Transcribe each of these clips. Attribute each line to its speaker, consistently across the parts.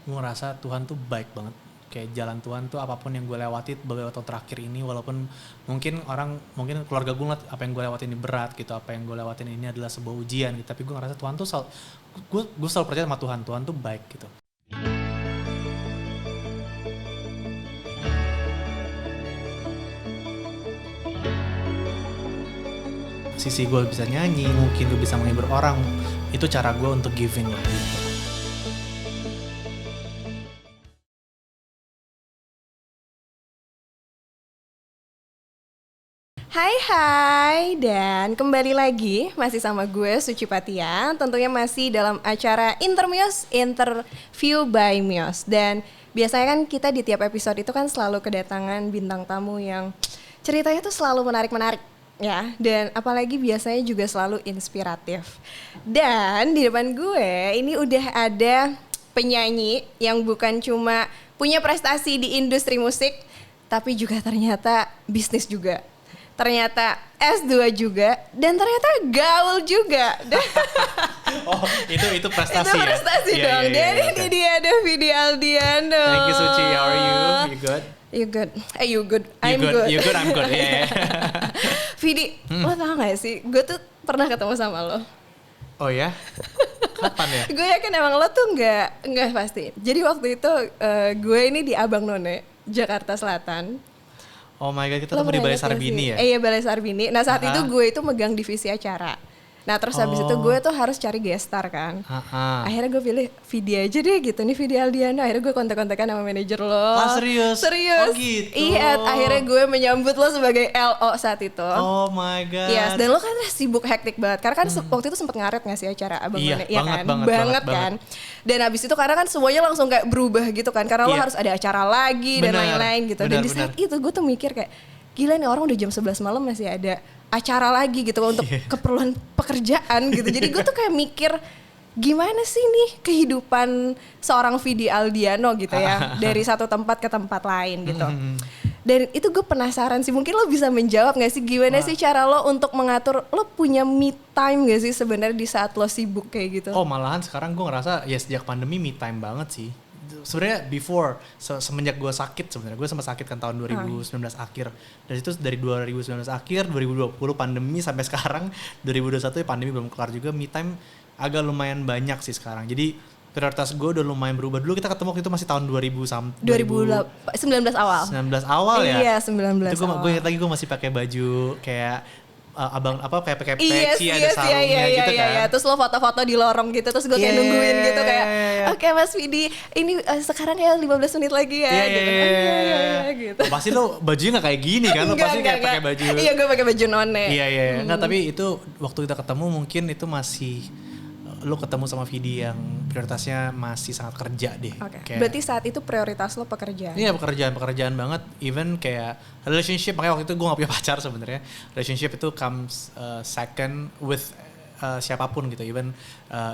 Speaker 1: gue ngerasa Tuhan tuh baik banget. Kayak jalan Tuhan tuh apapun yang gue lewati beberapa tahun terakhir ini, walaupun mungkin keluarga gue ngeliat apa yang gue lewatin ini berat gitu, apa yang gue lewatin ini adalah sebuah ujian gitu, tapi gue ngerasa Tuhan tuh gue selalu percaya sama Tuhan tuh baik gitu. Sisi gue bisa nyanyi, mungkin gue bisa menghibur orang, itu cara gue untuk giving lah gitu.
Speaker 2: Hai, dan kembali lagi masih sama gue Suci Patia. Tentunya masih dalam acara Intermios, Interview by Mios. Dan biasanya kan kita di tiap episode itu kan selalu kedatangan bintang tamu yang ceritanya tuh selalu menarik-menarik ya. Dan apalagi biasanya juga selalu inspiratif. Dan di depan gue ini udah ada penyanyi yang bukan cuma punya prestasi di industri musik, tapi juga ternyata bisnis juga. Ternyata S2 juga, dan ternyata gaul juga.
Speaker 1: Oh, itu prestasi ya?
Speaker 2: Itu prestasi dong. Dan ini dia ada Vidi Aldiano.
Speaker 1: Thank you Suci, how are you? You good?
Speaker 2: You good. You good.
Speaker 1: I'm good. You good, I'm good. Yeah.
Speaker 2: Vidi, lo tau gak sih? Gue tuh pernah ketemu sama lo.
Speaker 1: Oh ya? Kapan ya?
Speaker 2: Gue yakin emang lo tuh nggak pasti. Jadi waktu itu gue ini di Abang None, Jakarta Selatan.
Speaker 1: Oh my god, kita ketemu di Balai Sarbini ya?
Speaker 2: Iya, Balai Sarbini. Nah saat itu gue itu megang divisi acara. Nah terus habis itu gue tuh harus cari guest star kan. Akhirnya gue pilih Vidi aja deh gitu, nih Vidi Aldiano. Akhirnya gue kontak-kontakan sama manajer lo.
Speaker 1: Oh serius?
Speaker 2: Serius.
Speaker 1: Oh gitu?
Speaker 2: Iya, akhirnya gue menyambut lo sebagai LO saat itu.
Speaker 1: Oh my god.
Speaker 2: Yes, dan lo kan sibuk hektik banget. Karena kan waktu itu sempet ngaret gak sih acara Abang None?
Speaker 1: Iya, banget
Speaker 2: kan. Dan abis itu karena kan semuanya langsung kayak berubah gitu kan. Karena lo harus ada acara lagi dan lain-lain gitu. Dan di saat itu gue tuh mikir kayak, gila nih orang udah jam 11 malam masih ada acara lagi gitu untuk keperluan pekerjaan gitu. Jadi gue tuh kayak mikir gimana sih nih kehidupan seorang Vidi Aldiano gitu ya. Dari satu tempat ke tempat lain gitu. Dan itu gue penasaran sih, mungkin lo bisa menjawab gak sih gimana sih cara lo untuk mengatur, lo punya me time gak sih sebenarnya di saat lo sibuk kayak gitu?
Speaker 1: Oh malahan sekarang gue ngerasa ya sejak pandemi me time banget sih. Sebenarnya before semenjak gue sakit, sebenarnya gue sempat sakit kan tahun 2019 akhir. Dan itu dari 2019 akhir 2020 pandemi sampai sekarang 2021 ya pandemi belum kelar juga, me time agak lumayan banyak sih sekarang. Jadi prioritas gue udah lumayan berubah. Dulu kita ketemu waktu itu masih tahun 2019
Speaker 2: awal.
Speaker 1: 19 awal ya.
Speaker 2: Iya, 19
Speaker 1: itu
Speaker 2: awal.
Speaker 1: Gue ingat lagi gue masih pakai baju kayak abang apa kayak pakai peci ada sarungnya
Speaker 2: iya,
Speaker 1: gitu kan.
Speaker 2: Iya. Terus lo foto-foto di lorong gitu, terus gue kayak nungguin gitu kayak oke, Mas Vidi ini sekarang ya 15 menit lagi ya gitu. Gitu.
Speaker 1: Pasti lo bajunya gak kayak gini kan, lo pasti kayak pakai baju.
Speaker 2: Iya, gue pakai baju None.
Speaker 1: Iya. Nggak, tapi itu waktu kita ketemu mungkin itu masih lo ketemu sama Vidi yang prioritasnya masih sangat kerja deh.
Speaker 2: Okay. Berarti saat itu prioritas lo pekerjaan?
Speaker 1: Iya, pekerjaan banget. Even kayak relationship, makanya waktu itu gue gak punya pacar sebenarnya. Relationship itu comes second with siapapun gitu. Even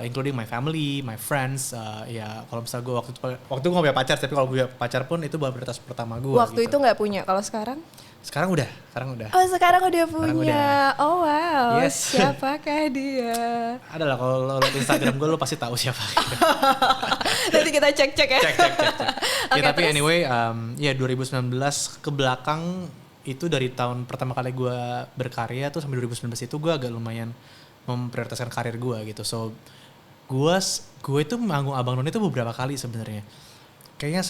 Speaker 1: including my family, my friends. Ya kalau misalnya gue waktu itu gue gak punya pacar, tapi kalau gue punya pacar pun itu bukan prioritas pertama gue.
Speaker 2: Waktu
Speaker 1: gitu.
Speaker 2: itu gak punya, kalau sekarang?
Speaker 1: Sekarang udah.
Speaker 2: Oh sekarang udah punya.
Speaker 1: Udah.
Speaker 2: Oh wow.
Speaker 1: Yes.
Speaker 2: Siapakah dia?
Speaker 1: Adalah kalau lo liat Instagram gue lo pasti tahu siapa.
Speaker 2: Nanti kita cek ya.
Speaker 1: Cek.
Speaker 2: Okay,
Speaker 1: ya tapi terus? Anyway, ya 2019 ke belakang itu dari tahun pertama kali gue berkarya tuh sampai 2019 itu gue agak lumayan memprioritaskan karir gue gitu. So gue itu manggung Abang None itu beberapa kali sebenarnya. Kayaknya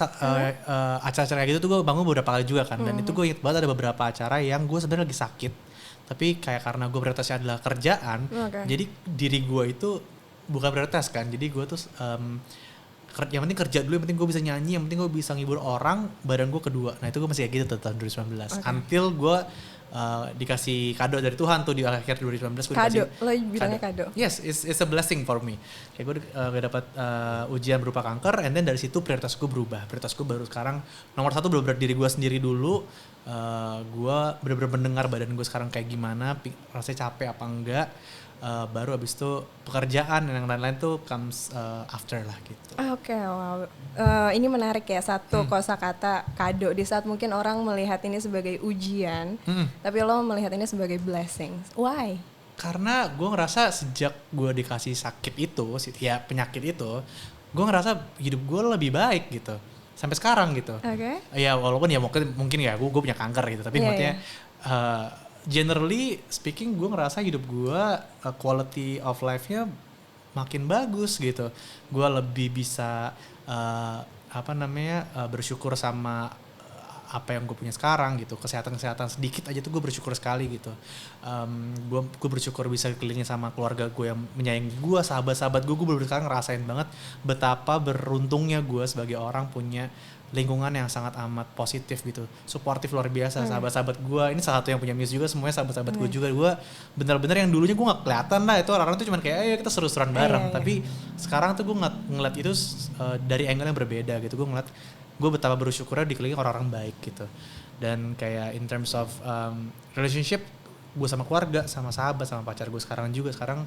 Speaker 1: acara-acara kayak gitu tuh gue bangun beberapa kali juga kan. Dan itu gue inget banget ada beberapa acara yang gue sebenarnya lagi sakit. Tapi kayak karena gue prioritasnya adalah kerjaan. Jadi diri gue itu bukan prioritas kan. Jadi gue tuh yang penting kerja dulu, yang penting gue bisa nyanyi, yang penting gue bisa ngibur orang, badan gue kedua. Nah itu gue masih kayak gitu tahun 2019. Until gue dikasih kado dari Tuhan tuh di akhir 2019 gue
Speaker 2: kado, lo bilangnya kado?
Speaker 1: Yes, it's a blessing for me. Kayak gue dapat ujian berupa kanker, and then dari situ prioritas gue berubah. Prioritas gue baru sekarang nomor satu benar-benar diri gue sendiri dulu. Gue benar-benar mendengar badan gue sekarang kayak gimana, rasanya capek apa enggak. Baru abis itu pekerjaan dan yang lain-lain tuh comes after lah gitu.
Speaker 2: Oke, wow. Ini menarik ya, satu kosakata kado di saat mungkin orang melihat ini sebagai ujian, tapi lo melihat ini sebagai blessing. Why?
Speaker 1: Karena gue ngerasa sejak gue dikasih sakit itu, ya penyakit itu, gue ngerasa hidup gue lebih baik gitu sampai sekarang gitu.
Speaker 2: Oke.
Speaker 1: Ya walaupun ya mungkin ya gue punya kanker gitu, tapi maksudnya generally speaking gue ngerasa hidup gue quality of life-nya makin bagus gitu. Gue lebih bisa bersyukur sama apa yang gue punya sekarang gitu. Kesehatan sedikit aja tuh gue bersyukur sekali gitu. Gue bersyukur bisa kelilingin sama keluarga gue yang menyayangi gue, sahabat-sahabat gue bener-bener sekarang ngerasain banget betapa beruntungnya gue sebagai orang punya lingkungan yang sangat amat positif gitu, suportif luar biasa. Sahabat-sahabat gue ini salah satu yang punya Muse juga, semuanya sahabat-sahabat gue juga. Gue bener-bener yang dulunya gue nggak kelihatan lah, itu orang-orang tuh cuman kayak ayo kita seru-seruan bareng. Tapi sekarang tuh gue ngeliat itu dari angle yang berbeda gitu. Gue ngeliat gue betapa bersyukurnya dikelilingi orang-orang baik gitu. Dan kayak in terms of relationship gue sama keluarga, sama sahabat, sama pacar gue sekarang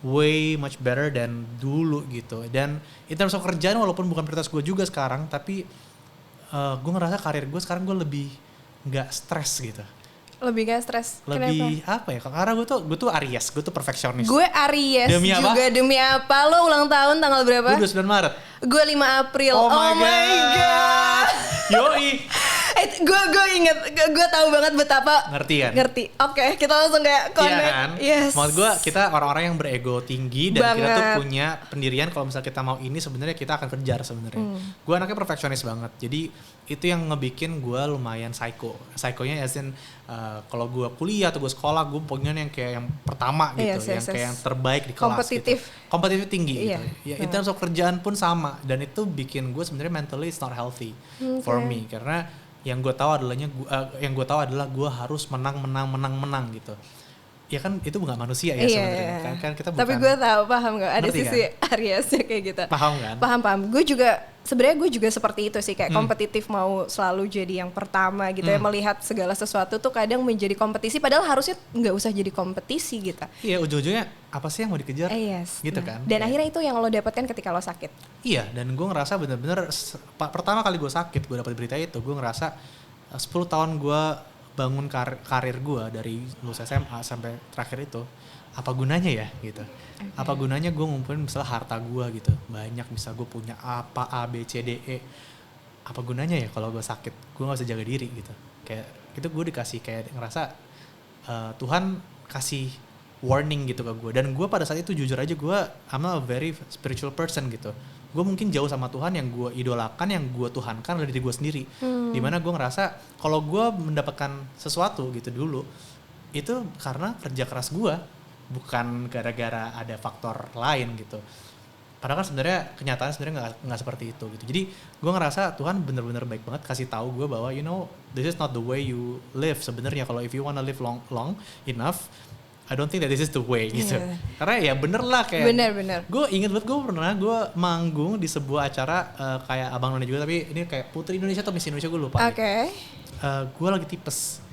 Speaker 1: way much better than dulu gitu. Dan in terms of kerjaan walaupun bukan prioritas gue juga sekarang, tapi gue ngerasa karir gue sekarang gue lebih nggak stres gitu.
Speaker 2: Lebih gak stres?
Speaker 1: Lebih
Speaker 2: Kenapa?
Speaker 1: apa ya? Karena gue tuh Aries, gue tuh perfeksionis.
Speaker 2: Gue Aries
Speaker 1: demi
Speaker 2: juga.
Speaker 1: Apa?
Speaker 2: Demi apa? Lo ulang tahun tanggal berapa?
Speaker 1: Gue 29 Maret.
Speaker 2: Gue 5 April.
Speaker 1: Oh my god. Yoi.
Speaker 2: Gue inget, gue tahu banget betapa
Speaker 1: ngerti kan?
Speaker 2: Ngerti. Oke, kita langsung kayak connect.
Speaker 1: Iya kan?
Speaker 2: Yes.
Speaker 1: Maksud gue kita orang-orang yang berego tinggi dan kita tuh
Speaker 2: Banget.
Speaker 1: punya pendirian kalau misalnya kita mau ini sebenarnya kita akan kejar sebenarnya. Gue anaknya perfeksionis banget. Jadi itu yang ngebikin gue lumayan psycho. Psychonya as in kalau gue kuliah atau gue sekolah gue pengen yang kayak yang pertama gitu,
Speaker 2: Yes,
Speaker 1: kayak yang terbaik di kelas.
Speaker 2: Kompetitif.
Speaker 1: Gitu. Kompetitif tinggi
Speaker 2: Iya.
Speaker 1: gitu. Ya, in terms of kerjaan pun sama dan itu bikin gue sebenarnya mentally it's not healthy for me karena yang gue tahu adalah gue harus menang gitu. Ya kan itu nggak manusia ya sebenarnya. Kan kita bukan.
Speaker 2: Tapi gue tahu, paham nggak? Ada
Speaker 1: Ngerti
Speaker 2: sisi Ariesnya kayak gitu.
Speaker 1: Paham kan?
Speaker 2: Paham. Gue juga seperti itu sih, kayak kompetitif, mau selalu jadi yang pertama gitu ya, melihat segala sesuatu tuh kadang menjadi kompetisi padahal harusnya nggak usah jadi kompetisi gitu.
Speaker 1: Iya, ujung-ujungnya apa sih yang mau dikejar?
Speaker 2: Yes.
Speaker 1: Gitu
Speaker 2: Nah,
Speaker 1: kan.
Speaker 2: dan akhirnya itu yang lo dapatkan ketika lo sakit.
Speaker 1: Iya, dan gue ngerasa bener-bener pertama kali gue sakit, gue dapat berita itu, gue ngerasa 10 tahun gue bangun karir gue dari lulus SMA sampai terakhir itu, apa gunanya ya gitu. Apa gunanya gue ngumpulin misalnya harta gue gitu, banyak, misal gue punya apa A B C D E, apa gunanya ya kalau gue sakit, gue gak bisa jaga diri gitu. Kayak itu gue dikasih kayak ngerasa Tuhan kasih warning gitu ke gue. Dan gue pada saat itu jujur aja gue I'm a very spiritual person gitu. Gue mungkin jauh sama Tuhan, yang gue idolakan, yang gue tuhankan adalah diri gue sendiri. Dimana gue ngerasa kalau gue mendapatkan sesuatu gitu dulu, itu karena kerja keras gue, bukan gara-gara ada faktor lain gitu. Padahal kan sebenarnya kenyataan sebenarnya nggak seperti itu gitu. Jadi gue ngerasa Tuhan bener-bener baik banget kasih tahu gue bahwa you know this is not the way you live sebenarnya. Kalau if you wanna live long enough, I don't think that this is the way gitu. Karena ya bener lah kayak.
Speaker 2: Bener.
Speaker 1: Gue inget banget gue manggung di sebuah acara kayak Abang None juga, tapi ini kayak Putri Indonesia atau Miss Indonesia gue lupa.
Speaker 2: Oke.
Speaker 1: Gue lagi tipes.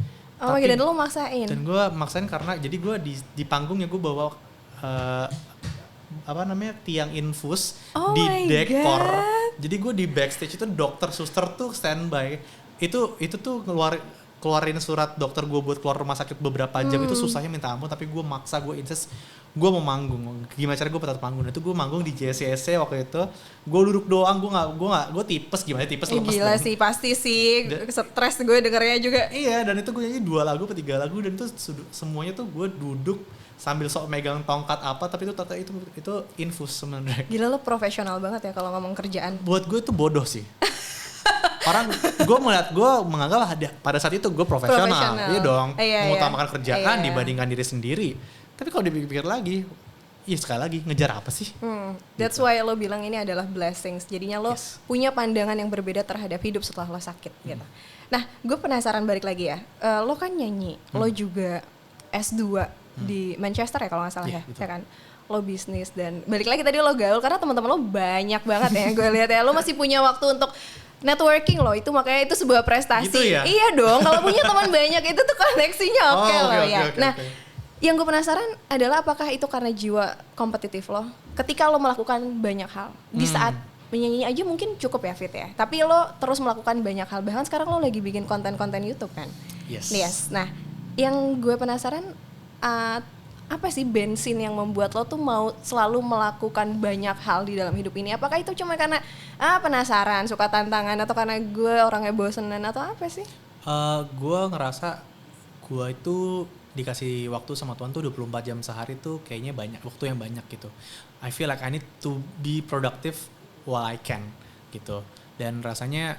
Speaker 2: Oh my god, dan lo maksain?
Speaker 1: Dan gue maksain karena jadi gue di panggungnya gue bawa tiang infus di dekor. Jadi gue di backstage itu dokter suster tuh standby. Itu tuh keluarin surat dokter gue buat keluar rumah sakit beberapa jam. Itu susahnya minta ampun, tapi gue maksa, gue insist gue mau manggung. Gimana cara gue tetap manggung? Itu gue manggung di JCC waktu itu. Gue duduk doang, gue tipes, gimana tipes lemes.
Speaker 2: Gila sih, pasti sih, stres gue dengernya juga.
Speaker 1: Iya, dan itu gue nyanyi 2 lagu atau 3 lagu, dan itu semuanya tuh gue duduk sambil sok megang tongkat apa, tapi itu infus sebenarnya.
Speaker 2: Gila, lo profesional banget ya kalau ngomong kerjaan.
Speaker 1: Buat gue itu bodoh sih. Orang gue menganggap pada saat itu gue profesional. Iya dong, mengutamakan kerjaan dibandingkan diri sendiri. Tapi kalau dipikir lagi, iya sekali lagi ngejar apa sih?
Speaker 2: That's why lo bilang ini adalah blessings. Jadinya lo punya pandangan yang berbeda terhadap hidup setelah lo sakit gitu. Nah, gue penasaran balik lagi ya. Lo kan nyanyi, lo juga S2 di Manchester ya kalau nggak salah ya kan? Lo bisnis dan balik lagi tadi lo gaul karena teman-teman lo banyak banget ya. Gue lihat ya, lo masih punya waktu untuk networking loh, itu makanya itu sebuah prestasi.
Speaker 1: Gitu ya?
Speaker 2: Iya dong, kalau punya teman banyak itu tuh koneksinya oke loh ya. Nah, yang gue penasaran adalah apakah itu karena jiwa kompetitif lo? Ketika lo melakukan banyak hal, di saat menyanyi aja mungkin cukup ya Fit ya, tapi lo terus melakukan banyak hal, bahkan sekarang lo lagi bikin konten-konten YouTube kan?
Speaker 1: Yes.
Speaker 2: Nah, yang gue penasaran apa sih bensin yang membuat lo tuh mau selalu melakukan banyak hal di dalam hidup ini? Apakah itu cuma karena penasaran, suka tantangan, atau karena gue orangnya bosenan, atau apa sih?
Speaker 1: Gue ngerasa gue itu dikasih waktu sama Tuhan tuh 24 jam sehari tuh kayaknya banyak, waktu yang banyak gitu. I feel like I need to be productive while I can gitu. Dan rasanya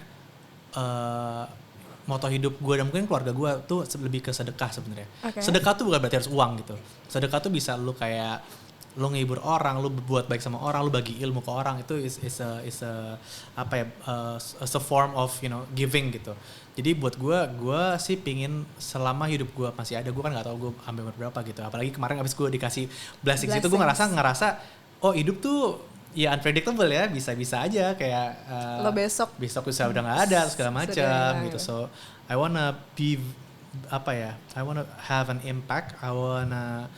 Speaker 1: moto hidup gue dan mungkin keluarga gue tuh lebih ke sedekah sebenarnya. Okay. Sedekah tuh bukan berarti harus uang gitu. Sedekah tuh bisa lu kayak lu ngehibur orang, lu berbuat baik sama orang, lu bagi ilmu ke orang, itu is a form of giving gitu. Jadi buat gue sih pingin selama hidup gue masih ada, gue kan nggak tahu gue ambil berapa gitu. Apalagi kemarin abis gue dikasih blessings itu gue ngerasa oh hidup tuh ya unpredictable ya, bisa aja kayak
Speaker 2: lo besok
Speaker 1: bisa udah nggak ada segala macam gitu. So I wanna be I wanna have an impact, I wanna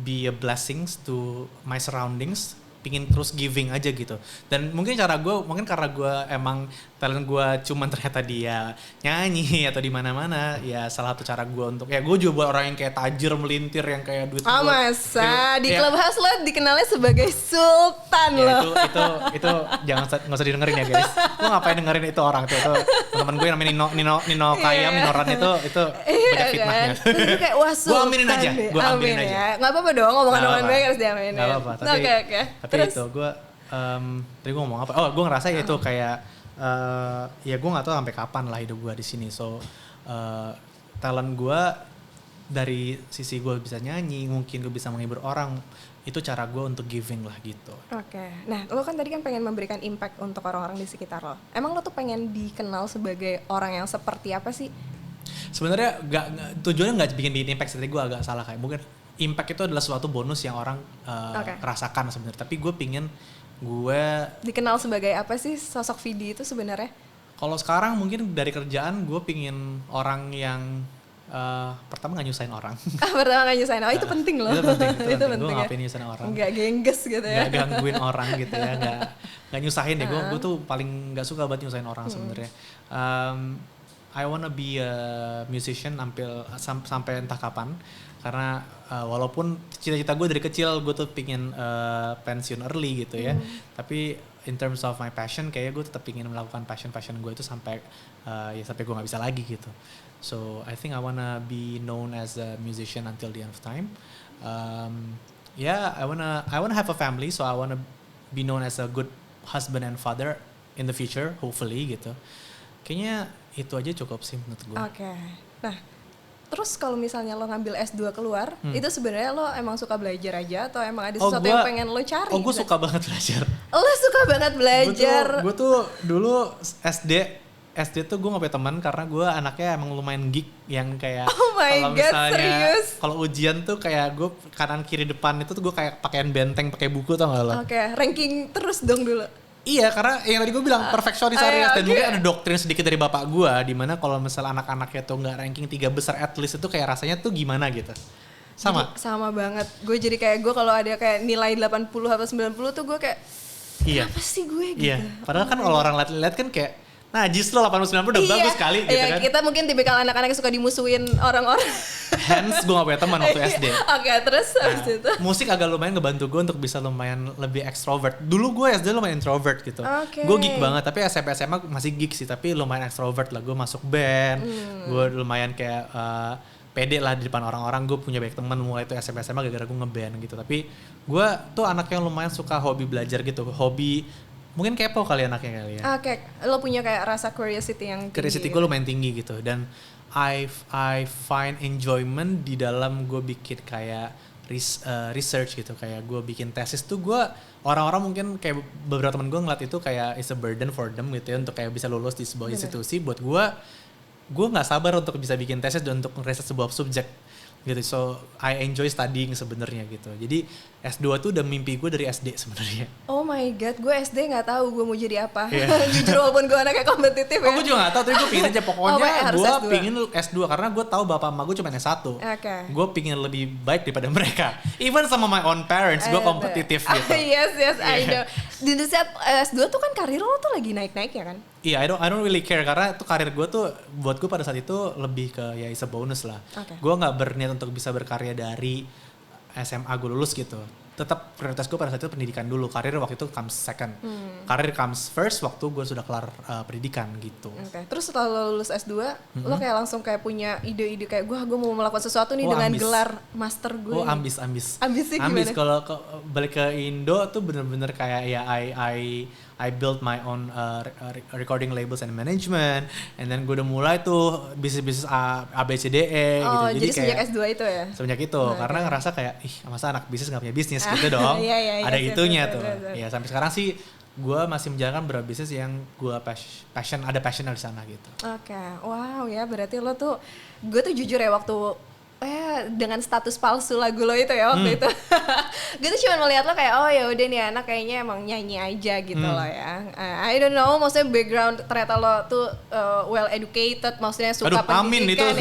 Speaker 1: be a blessings to my surroundings, pingin terus giving aja gitu. Dan mungkin karena gue emang talent gue cuman ternyata dia nyanyi atau di mana-mana, ya salah satu cara gue untuk ya gue juga buat orang yang kayak tajir melintir yang kayak duit
Speaker 2: masa di Clubhouse lo dikenalnya sebagai sultan lo.
Speaker 1: Itu nggak usah didengerin ya guys. Gue ngapain dengerin itu orang tuh teman gue yang namanya Nino Kayam, Ninoran itu banyak fitnahnya.
Speaker 2: Terus kayak wah sultan.
Speaker 1: Gue aminin aja.
Speaker 2: Nggak apa-apa dong, omongan gue harus diaminin.
Speaker 1: Nggak apa-apa. Tapi itu gue tadi gue ngomong apa? Oh, gue ngerasa itu kayak ya gue nggak tahu sampai kapan lah hidup gue di sini. So talent gue dari sisi gue bisa nyanyi, mungkin gue bisa menghibur orang, itu cara gue untuk giving lah gitu.
Speaker 2: Oke. Nah, lo kan tadi kan pengen memberikan impact untuk orang-orang di sekitar lo. Emang lo tuh pengen dikenal sebagai orang yang seperti apa sih?
Speaker 1: Sebenarnya tujuannya nggak bikin impact, tadi gue agak salah kayak mungkin impact itu adalah suatu bonus yang orang rasakan sebenarnya. Tapi gue pingin gue
Speaker 2: dikenal sebagai apa sih sosok Vidi itu sebenarnya?
Speaker 1: Kalau sekarang mungkin dari kerjaan gue pingin orang yang pertama nggak nyusahin orang.
Speaker 2: Pertama nggak nyusahin orang, itu penting loh.
Speaker 1: Itu penting. Gue
Speaker 2: ya?
Speaker 1: ngapain nyusahin orang?
Speaker 2: Nggak gengges gitu ya?
Speaker 1: Nggak gangguin orang gitu ya, nggak nyusahin deh. Gue tuh paling nggak suka banget nyusahin orang sebenarnya. I wanna be a musician sampai entah kapan. Karena walaupun cita-cita gue dari kecil gue tuh pingin pensiun early gitu ya. Tapi in terms of my passion, kayaknya gue tetap pingin melakukan passion gue itu sampai gue nggak bisa lagi gitu. So I think I wanna be known as a musician until the end of time. I wanna have a family, so I wanna be known as a good husband and father in the future, hopefully gitu. Kayaknya itu aja cukup sih menurut gue.
Speaker 2: Oke. Nah, terus kalau misalnya lo ngambil S2 keluar, itu sebenarnya lo emang suka belajar aja atau emang ada sesuatu yang pengen lo cari?
Speaker 1: Oh, gue suka banget belajar.
Speaker 2: Lo suka banget belajar?
Speaker 1: Gue tuh dulu SD tuh gue gak punya teman karena gue anaknya emang lumayan geek yang kayak
Speaker 2: kalau misalnya
Speaker 1: kalau ujian tuh kayak gue kanan kiri depan itu tuh gue kayak pakaian benteng pakai buku tau gak lo?
Speaker 2: Oke, ranking terus dong dulu.
Speaker 1: Iya, karena yang tadi gue bilang perfeksionis dan mungkin ada doktrin sedikit dari bapak gue di mana kalau misalnya anak-anaknya tuh nggak ranking 3 besar at least itu kayak rasanya tuh gimana gitu.
Speaker 2: Sama banget. Gue jadi kayak gue kalau ada kayak nilai 80 atau 90 tuh gue kayak apa sih gue gitu.
Speaker 1: Iya, padahal kan kalau orang lihat kan kayak najis lo 80-90 udah bagus sekali gitu kan.
Speaker 2: Kita mungkin tipikal anak-anak yang suka dimusuhin orang-orang.
Speaker 1: Hence gue gak punya teman waktu SD.
Speaker 2: Oke, terus habis itu.
Speaker 1: Musik agak lumayan ngebantu gue untuk bisa lumayan lebih extrovert. Dulu gue SD lumayan introvert gitu. Gue geek banget, tapi SMP SMA masih geek sih, tapi lumayan extrovert lah. Gue masuk band, gue lumayan kayak pede lah di depan orang-orang. Gue punya banyak teman mulai itu SMP SMA gara-gara gue ngeband gitu. Tapi gue tuh anak yang lumayan suka hobi belajar gitu. Hobi mungkin kepo kali anaknya kali ya.
Speaker 2: Oke, lo punya kayak rasa curiosity yang tinggi.
Speaker 1: Curiosity gue lumayan tinggi gitu, dan I find enjoyment di dalam gue bikin kayak research gitu, kayak gue bikin tesis tuh gue orang-orang mungkin kayak beberapa teman gue ngeliat itu kayak is a burden for them gitu ya untuk kayak bisa lulus di sebuah institusi. Buat gue nggak sabar untuk bisa bikin tesis dan untuk ngereset sebuah subjek gitu. So I enjoy studying sebenarnya gitu. Jadi S2 tuh udah mimpi gue dari SD sebenarnya.
Speaker 2: Oh my god, gue SD nggak tahu gue mau jadi apa. Jujur walaupun gue anaknya kompetitif ya.
Speaker 1: Gue juga nggak tahu, tapi gue pingin aja pokoknya gue pingin S2 karena gue tahu bapak emak gue cuma S1. Gue pingin lebih baik daripada mereka. Even sama my own parents, gue kompetitif gitu.
Speaker 2: Yes, I know. Di saat S2 tuh kan karir lo tuh lagi naik-naik ya kan?
Speaker 1: Iya, I don't really care karena itu karir gue tuh buat gue pada saat itu lebih ke ya is a bonus lah. Gue nggak berniat untuk bisa berkarya dari SMA gue lulus gitu, tetap prioritas gue pada saat itu pendidikan dulu. Karir waktu itu comes second. Karir comes first waktu gue sudah kelar pendidikan gitu.
Speaker 2: Oke. Terus setelah lo lulus S2, lo kayak langsung kayak punya ide-ide kayak gue mau melakukan sesuatu nih dengan
Speaker 1: ambis.
Speaker 2: gelar master gue.
Speaker 1: Oh,
Speaker 2: nih.
Speaker 1: ambis.
Speaker 2: Ambisnya gimana?
Speaker 1: Kalau balik ke Indo tuh bener-bener kayak ya I built my own recording labels and management, and then gue udah mulai tuh bisnis ABCDE gitu.
Speaker 2: Jadi sejak
Speaker 1: kayak
Speaker 2: S2 itu ya?
Speaker 1: semenjak itu, karena ngerasa kayak masa anak bisnis gak punya bisnis gitu dong.
Speaker 2: Iya,
Speaker 1: Ada
Speaker 2: siap,
Speaker 1: itunya
Speaker 2: siap,
Speaker 1: tuh.
Speaker 2: siap.
Speaker 1: Ya sampai sekarang sih gue masih menjalankan beberapa bisnis yang gue ada passion di sana gitu.
Speaker 2: Oke, wow ya berarti lo tuh, gue tuh jujur ya waktu dengan status palsu lagu lo itu ya waktu itu, gue tuh cuma melihat lo kayak oh ya udah nih anak kayaknya emang nyanyi aja gitu lo ya. I don't know, maksudnya background ternyata lo tuh well educated, maksudnya suka pendidikan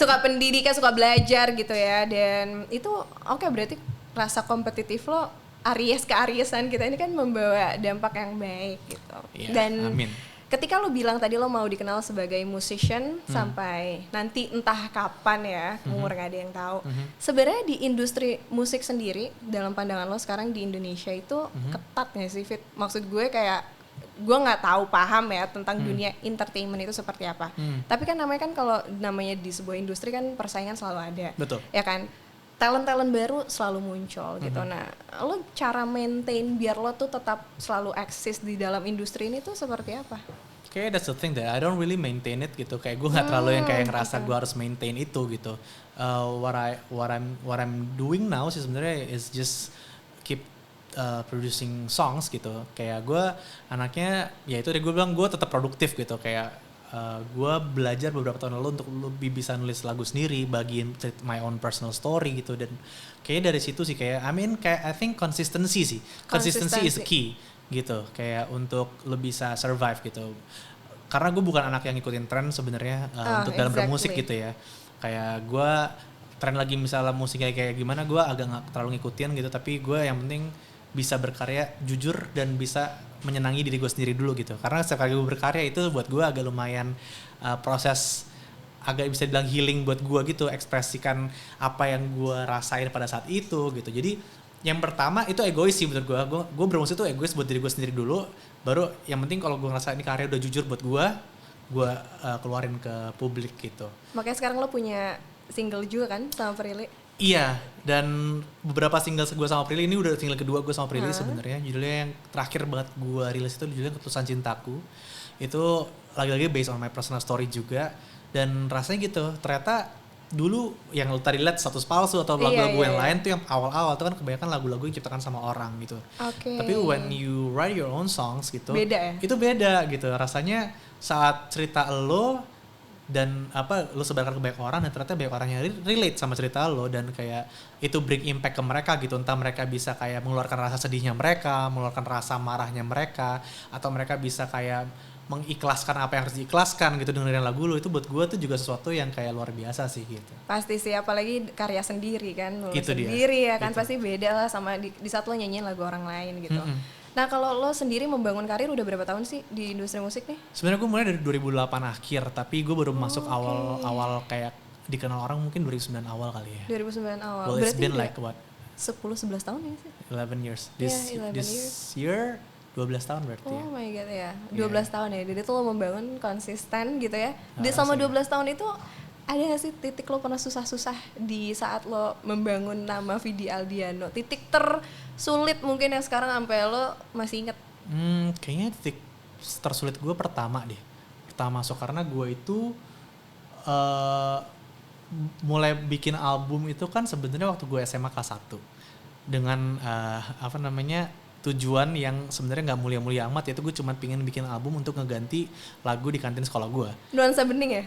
Speaker 2: suka pendidikan, suka belajar gitu ya, dan itu oke, berarti rasa kompetitif lo Aries ke Ariesan kita ini kan membawa dampak yang baik gitu.
Speaker 1: Yeah,
Speaker 2: dan
Speaker 1: amin.
Speaker 2: Ketika lo bilang tadi lo mau dikenal sebagai musician sampai nanti entah kapan ya, umur gak ada yang tahu. Sebenarnya di industri musik sendiri dalam pandangan lo sekarang di Indonesia itu ketat gak sih, Fit? Maksud gue kayak gue nggak tahu paham ya tentang dunia entertainment itu seperti apa. Tapi kan namanya kan kalau namanya di sebuah industri kan persaingan selalu ada.
Speaker 1: Betul.
Speaker 2: Ya kan? Talent-talent baru selalu muncul gitu. Nah, lo cara maintain biar lo tuh tetap selalu eksis di dalam industri ini tuh seperti apa?
Speaker 1: Kayak that's the thing that I don't really maintain it gitu. Kayak gue nggak terlalu yang kayak ngerasa gue harus maintain itu gitu. What I'm doing now sih sebenarnya is just keep producing songs gitu. Kayak gue anaknya, ya itu deh gue bilang gue tetap produktif gitu. Kayak gue belajar beberapa tahun lalu untuk lebih bisa nulis lagu sendiri, bagiin my own personal story gitu, dan kayaknya dari situ sih kayak I think consistency sih. Consistency is key gitu, kayak untuk lebih bisa survive gitu. Karena gue bukan anak yang ngikutin tren sebenarnya untuk dalam bermusik gitu ya. Kayak gue tren lagi misalnya musiknya kayak gimana, gue agak gak terlalu ngikutin gitu, tapi gue yang penting bisa berkarya jujur dan bisa menyenangi diri gue sendiri dulu gitu. Karena setiap kali gue berkarya itu buat gue agak lumayan proses agak bisa dibilang healing buat gue gitu, ekspresikan apa yang gue rasain pada saat itu gitu. Jadi yang pertama itu egois sih menurut gue bermusik tuh egois buat diri gue sendiri dulu, baru yang penting kalau gue ngerasa ini karya udah jujur buat gue keluarin ke publik gitu.
Speaker 2: Makanya sekarang lo punya single juga kan sama Prilly?
Speaker 1: Iya, dan beberapa single gue sama Prilly, ini udah single kedua gue sama Prilly sebenarnya. Judulnya yang terakhir banget gue rilis itu judulnya Keputusan Cintaku. Itu lagi-lagi based on my personal story juga. Dan rasanya gitu, ternyata dulu yang lo tadi lihat Status Palsu atau lagu-lagu yang lain tuh yang awal-awal tuh kan kebanyakan lagu-lagu yang diciptakan sama orang gitu. Tapi when you write your own songs gitu,
Speaker 2: beda ya?
Speaker 1: Itu beda gitu. Rasanya saat cerita lo dan lo sebarkan ke banyak orang dan ternyata banyak orang yang relate sama cerita lo, dan kayak itu bring impact ke mereka gitu. Entah mereka bisa kayak mengeluarkan rasa sedihnya mereka, mengeluarkan rasa marahnya mereka, atau mereka bisa kayak mengikhlaskan apa yang harus diikhlaskan gitu dengerin lagu lo. Itu buat gue tuh juga sesuatu yang kayak luar biasa sih gitu.
Speaker 2: Pasti sih, apalagi karya sendiri kan, lo
Speaker 1: itu
Speaker 2: sendiri
Speaker 1: dia.
Speaker 2: Ya kan, pasti beda lah sama di saat lo nyanyiin lagu orang lain gitu. Nah kalau lo sendiri membangun karir udah berapa tahun sih di industri musik nih?
Speaker 1: Sebenarnya gue mulai dari 2008 akhir, tapi gue baru masuk awal kayak dikenal orang mungkin 2009 awal kali ya.
Speaker 2: 2009 awal.
Speaker 1: Well, it's been like what?
Speaker 2: 10-11 tahun ya sih?
Speaker 1: 11 years.
Speaker 2: 11
Speaker 1: This year 12 tahun berarti ya.
Speaker 2: Oh my god ya, 12 tahun ya. Jadi tuh lo membangun konsisten gitu ya. Selama 12 tahun itu ada gak sih titik lo pernah susah-susah di saat lo membangun nama Vidi Aldiano? Titik tersulit mungkin yang sekarang sampai lo masih inget?
Speaker 1: Kayaknya titik tersulit gue pertama masuk, karena gue itu mulai bikin album itu kan sebenarnya waktu gue SMA kelas 1 dengan tujuan yang sebenarnya nggak mulia-mulia amat, yaitu gue cuma pingin bikin album untuk ngeganti lagu di kantin sekolah gue.
Speaker 2: Nuansa Bening ya?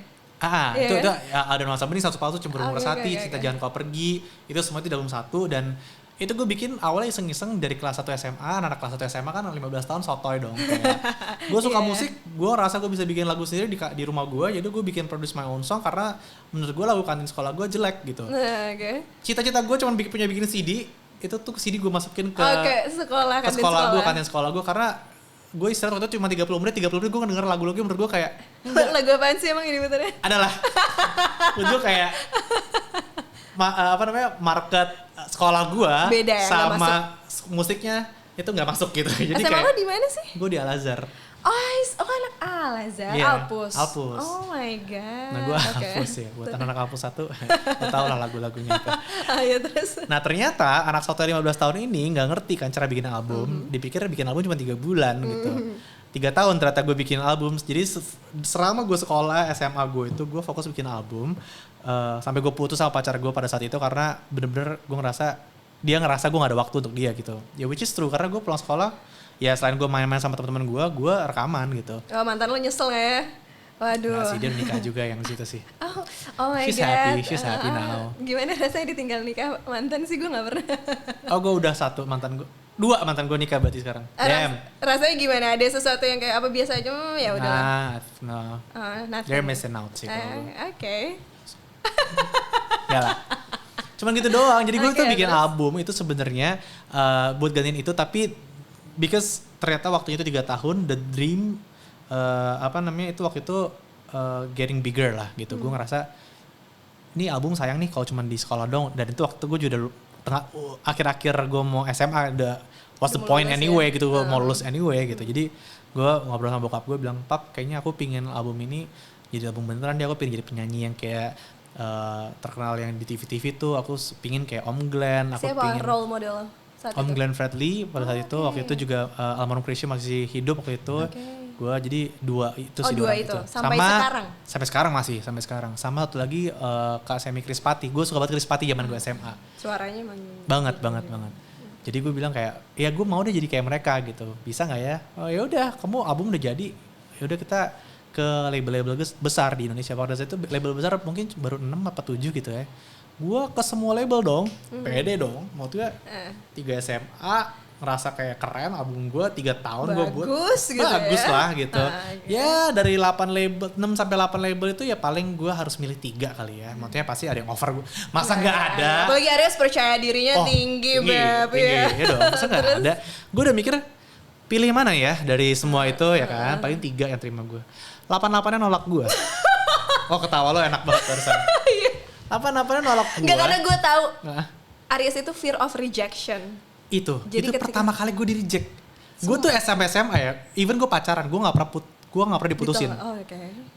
Speaker 1: Itu ada Nuansa Bening, Status Palsu, Cemburu Merasati, Cinta Jangan Kau Pergi, itu semua itu dalam satu. Dan itu gue bikin awalnya iseng-iseng dari kelas 1 SMA, anak kelas 1 SMA kan 15 tahun sotoy dong. Gue suka musik, gue rasa gue bisa bikin lagu sendiri di rumah gue, jadi gue bikin produce my own song karena menurut gue lagu kantin sekolah gue jelek gitu. Cita-cita gue cuma punya bikin CD, itu tuh CD gue masukin ke
Speaker 2: sekolah
Speaker 1: kantin sekolah gue, karena gue istirahat waktu itu cuma 30 menit gue ngedenger lagu-lagu menurut gue kayak
Speaker 2: lagu apaan sih emang ini bentarnya?
Speaker 1: adalah menurut gue kayak market sekolah gue
Speaker 2: Beda ya, nggak
Speaker 1: sama musiknya itu nggak masuk gitu. Jadi
Speaker 2: SMA
Speaker 1: kayak
Speaker 2: lo di mana sih?
Speaker 1: gue di Al-Azhar.
Speaker 2: Oh anak Al-Azhar,
Speaker 1: Iya,
Speaker 2: Alpus.
Speaker 1: Alpus.
Speaker 2: Oh my god.
Speaker 1: Nah gue Alpus ya, buat anak Alpus 1 lo tau lah lagu-lagunya itu.
Speaker 2: Ya terus.
Speaker 1: Nah ternyata anak soto 15 tahun ini nggak ngerti kan cara bikin album. Dipikir bikin album cuma 3 bulan gitu. 3 tahun ternyata gue bikin album. Jadi selama gue sekolah SMA gue itu gue fokus bikin album. Sampai gue putus sama pacar gue pada saat itu karena bener-bener gue ngerasa dia ngerasa gue gak ada waktu untuk dia gitu. Ya which is true karena gue pulang sekolah ya selain gue main-main sama teman-teman gue rekaman gitu.
Speaker 2: Oh mantan lo nyesel gak ya? Waduh.
Speaker 1: Nah sih dia menikah juga yang situ sih.
Speaker 2: Oh my
Speaker 1: She's
Speaker 2: god.
Speaker 1: She's happy now.
Speaker 2: Gimana rasanya ditinggal nikah mantan sih gue gak pernah.
Speaker 1: Oh gue udah 1 mantan gue. 2 mantan gue nikah berarti sekarang. Damn.
Speaker 2: Rasanya gimana? Ada sesuatu yang kayak apa biasa aja? Ya udah.
Speaker 1: No.
Speaker 2: Nothing.
Speaker 1: They're missing out sih.
Speaker 2: Oke.
Speaker 1: Gak lah. Cuman gitu doang. Jadi gue tuh bikin
Speaker 2: terus?
Speaker 1: album itu sebenarnya buat gantiin itu tapi because ternyata waktunya itu 3 tahun the dream itu waktu itu getting bigger lah gitu. Gue ngerasa ini album sayang nih kalau cuman di sekolah dong dan itu waktu gue juga udah akhir-akhir gue mau SMA udah what's the point anyway gitu gue mau lulus anyway gitu. Jadi gue ngobrol sama bokap gue bilang pap kayaknya aku pingin album ini jadi album beneran dia aku pingin jadi penyanyi yang kayak terkenal yang di TV-TV tuh aku pingin kayak Om Glenn aku
Speaker 2: siapa
Speaker 1: pingin
Speaker 2: role model saat
Speaker 1: Om
Speaker 2: itu?
Speaker 1: Glenn Fredly pada saat itu waktu itu juga almarhum Chrisye masih hidup waktu itu gue jadi 2 itu sih
Speaker 2: dua itu sampai sekarang
Speaker 1: sampai sekarang masih sampai sekarang sama satu lagi Kak Semi Krispati gue suka banget Krispati zaman gue SMA
Speaker 2: suaranya emang
Speaker 1: banget jadi gue bilang kayak ya gue mau deh jadi kayak mereka gitu bisa nggak ya oh ya udah kamu album udah jadi ya udah kita ke label-label besar di Indonesia. Pada saat itu label besar mungkin baru 6 apa 7 gitu ya. Gua ke semua label dong, pede dong. Maksudnya 3 SMA ngerasa kayak keren album gua 3 tahun gua buat. Bagus
Speaker 2: ya?
Speaker 1: lah gitu. Ya dari 8 label 6 sampai 8 label itu ya paling gua harus milih 3 kali ya. Maksudnya pasti ada yang offer gua. Masa nggak ada?
Speaker 2: Apalagi Aries percaya dirinya tinggi Beb ya.
Speaker 1: Iya dong, masa nggak ada? Gua udah mikir pilih mana ya dari semua itu ya kan. Paling 3 yang terima gua. 88-nya nolak gue. Oh ketawa lo enak banget barusan. 88-nya nolak gue.
Speaker 2: Enggak karena gue tahu Aries itu fear of rejection.
Speaker 1: Itu pertama kali gue di reject. Gue tuh SMA ya, even gue pacaran, gue nggak pernah diputusin.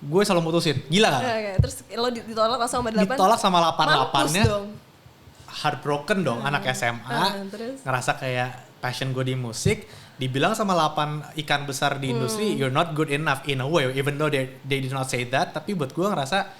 Speaker 1: Gue selalu mutusin, gila kan?
Speaker 2: Terus lo ditolak langsung sama 8?
Speaker 1: Ditolak sama 88-nya.
Speaker 2: dong.
Speaker 1: Heartbroken dong, anak SMA. Ngerasa kayak passion gue di musik. Dibilang sama 8 ikan besar di industri, you're not good enough in a way, even though they did not say that, tapi buat gue ngerasa,